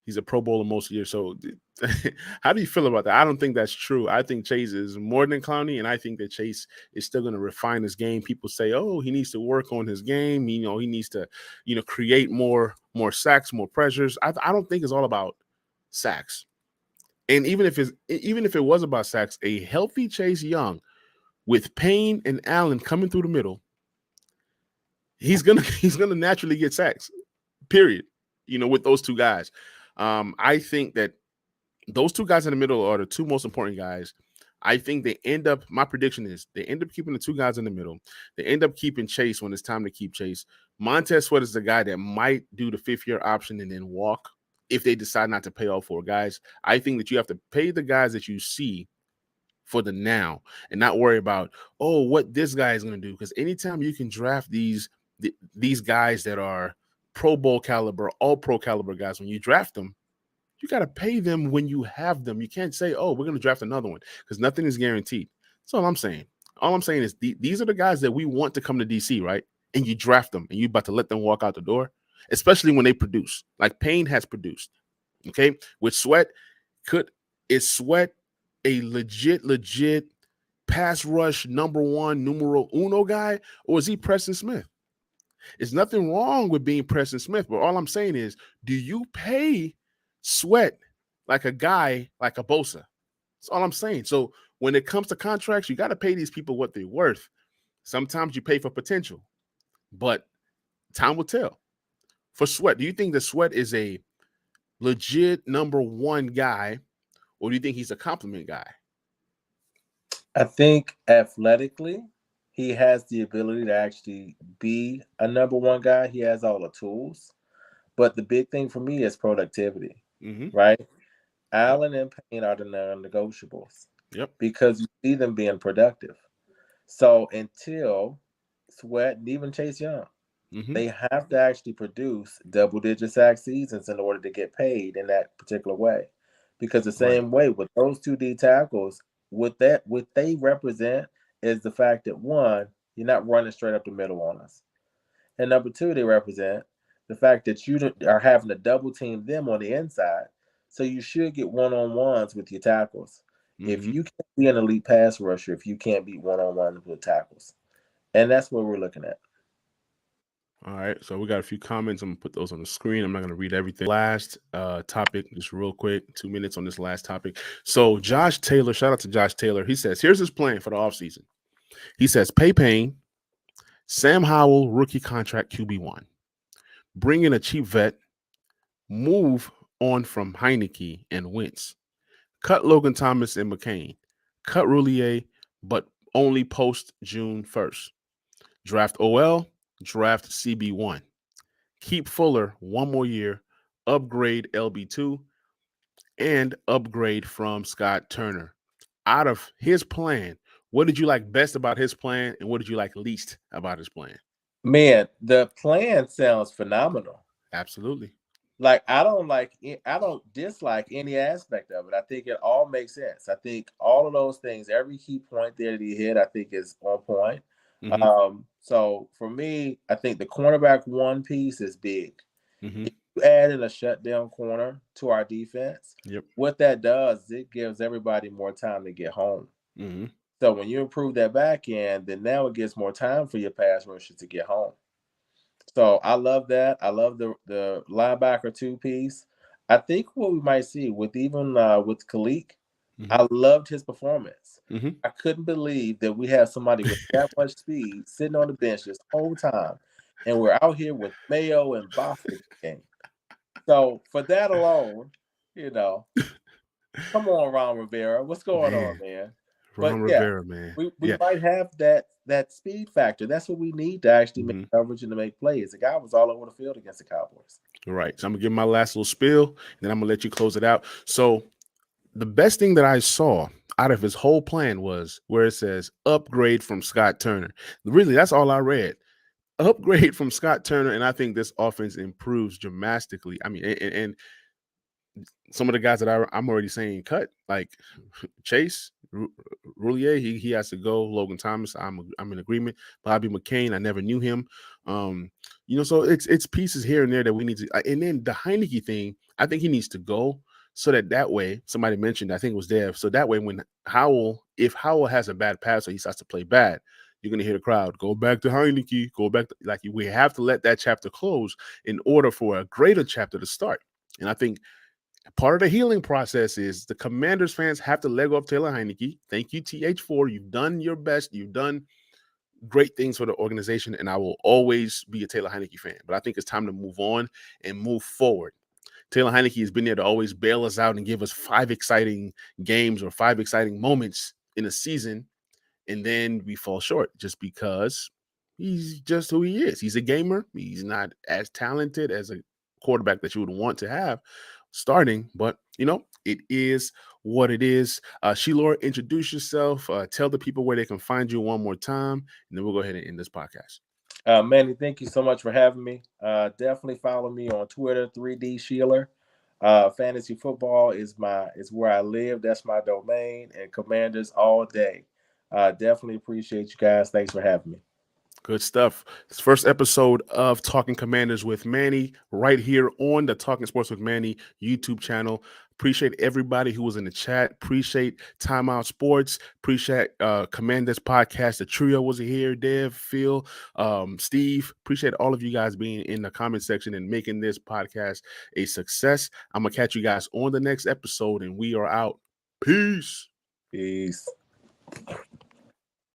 He's a Pro Bowler most years. So how do you feel about that? I don't think that's true. I think Chase is more than Clowney, and I think that Chase is still going to refine his game. People say, oh, he needs to work on his game. He needs to, create more sacks, more pressures. I don't think it's all about sacks. And even if it was about sacks, a healthy Chase Young with Payne and Allen coming through the middle, he's gonna naturally get sacks. Period. With those 2 guys, I think that those 2 guys in the middle are the 2 most important guys. I think my prediction is they end up keeping the 2 guys in the middle. They end up keeping Chase when it's time to keep Chase. Montez Sweat is the guy that might do the 5th-year option and then walk if they decide not to pay all 4 guys. I think that you have to pay the guys that you see for the now and not worry about, oh, what this guy is going to do. Because anytime you can draft these guys that are Pro Bowl caliber, all pro caliber guys, when you draft them, you got to pay them when you have them. You can't say, oh, we're going to draft another one, because nothing is guaranteed. That's all I'm saying. All I'm saying is these are the guys that we want to come to DC, right? And you draft them and you about to let them walk out the door, especially when they produce. Like Payne has produced. Okay. With Sweat, is Sweat a legit pass rush number one, numero uno guy, or is he Preston Smith? There's nothing wrong with being Preston Smith, but all I'm saying is, do you pay Sweat like a guy like a Bosa? That's all I'm saying. So when it comes to contracts, you got to pay these people what they're worth. Sometimes you pay for potential, but time will tell. For Sweat, do you think the Sweat is a legit number one guy, or do you think he's a compliment guy? I think athletically, he has the ability to actually be a number one guy. He has all the tools. But the big thing for me is productivity, Mm-hmm. right? Yep. Allen and Payne are the non-negotiables Yep. because you see them being productive. So until Sweat and even Chase Young, Mm-hmm. they have to actually produce double-digit sack seasons in order to get paid in that particular way. Because the Right. same way with those two D tackles, what they represent is the fact that one, you're not running straight up the middle on us, and number two, they represent the fact that you are having to double team them on the inside. So you should get one on ones with your tackles. If Mm-hmm. you can't be an elite pass rusher, if you can't beat one on ones with tackles, and that's what we're looking at. All right, so we got a few comments. I'm gonna put those on the screen. I'm not gonna read everything. Last topic, just real quick, 2 minutes on this last topic. So Josh Taylor, shout out to Josh Taylor. He says, here's his plan for the offseason. He says, pay Payne, Sam Howell, rookie contract QB1. Bring in a cheap vet, move on from Heineke and Wentz. Cut Logan Thomas and McCain. Cut Roulier, but only post June 1st. Draft OL, draft CB1. Keep Fuller one more year, upgrade LB2, and upgrade from Scott Turner. Out of his plan, what did you like best about his plan, and what did you like least about his plan? Man, the plan sounds phenomenal. Absolutely. Like I don't dislike any aspect of it. I think it all makes sense. I think all of those things, every key point there that he hit, I think is on point. Mm-hmm. So for me, I think the cornerback one piece is big. Mm-hmm. If you add in a shutdown corner to our defense, Yep. what that does is it gives everybody more time to get home. Mm-hmm. So when you improve that back end, then now it gives more time for your pass rushers to get home. So I love that. I love the linebacker two piece. I think what we might see with even with Kalik, Mm-hmm. I loved his performance. Mm-hmm. I couldn't believe that we have somebody with that much speed sitting on the bench this whole time, and we're out here with Mayo and Bostic game. So for that alone, you know, come on, Ron Rivera, what's going on, Man, man? But Ron yeah, Rivera, man. we Yeah. might have that speed factor. That's what we need to actually make Mm-hmm. coverage and to make plays. The guy was all over the field against the Cowboys. All right. So I'm gonna give my last little spiel, and then I'm gonna let you close it out. So the best thing that I saw out of his whole plan was where it says upgrade from Scott Turner. Really, that's all I read. Upgrade from Scott Turner, and I think this offense improves dramatically. I mean, and some of the guys that I'm already saying cut, like Chase, Roulier, he has to go. Logan Thomas, I'm in agreement. Bobby McCain, I never knew him. Um, so it's pieces here and there that we need to. And then the Heineke thing, I think he needs to go so that way. Somebody mentioned, I think it was Dev. So that way, if Howell has a bad pass or he starts to play bad, you're gonna hear the crowd go back to Heineke, go back. Like we have to let that chapter close in order for a greater chapter to start. And I think part of the healing process is the Commanders fans have to let go of Taylor Heineke. Thank you, TH4. You've done your best. You've done great things for the organization, and I will always be a Taylor Heineke fan. But I think it's time to move on and move forward. Taylor Heineke has been there to always bail us out and give us 5 exciting games or 5 exciting moments in a season, and then we fall short just because he's just who he is. He's a gamer. He's not as talented as a quarterback that you would want to have starting, but it is what it is. Sheila, introduce yourself. Tell the people where they can find you one more time, and then we'll go ahead and end this podcast. Manny, thank you so much for having me. Definitely follow me on Twitter, 3D Sheeler. Fantasy football is where I live. That's my domain, and Commanders all day. Definitely appreciate you guys. Thanks for having me. Good stuff. This first episode of Talking Commanders with Manny, right here on the Talking Sports with Manny YouTube channel. Appreciate everybody who was in the chat. Appreciate Timeout Sports. Appreciate Commanders Podcast. The trio was here. Dev, Phil, Steve. Appreciate all of you guys being in the comment section and making this podcast a success. I'm going to catch you guys on the next episode, and we are out. Peace. Peace.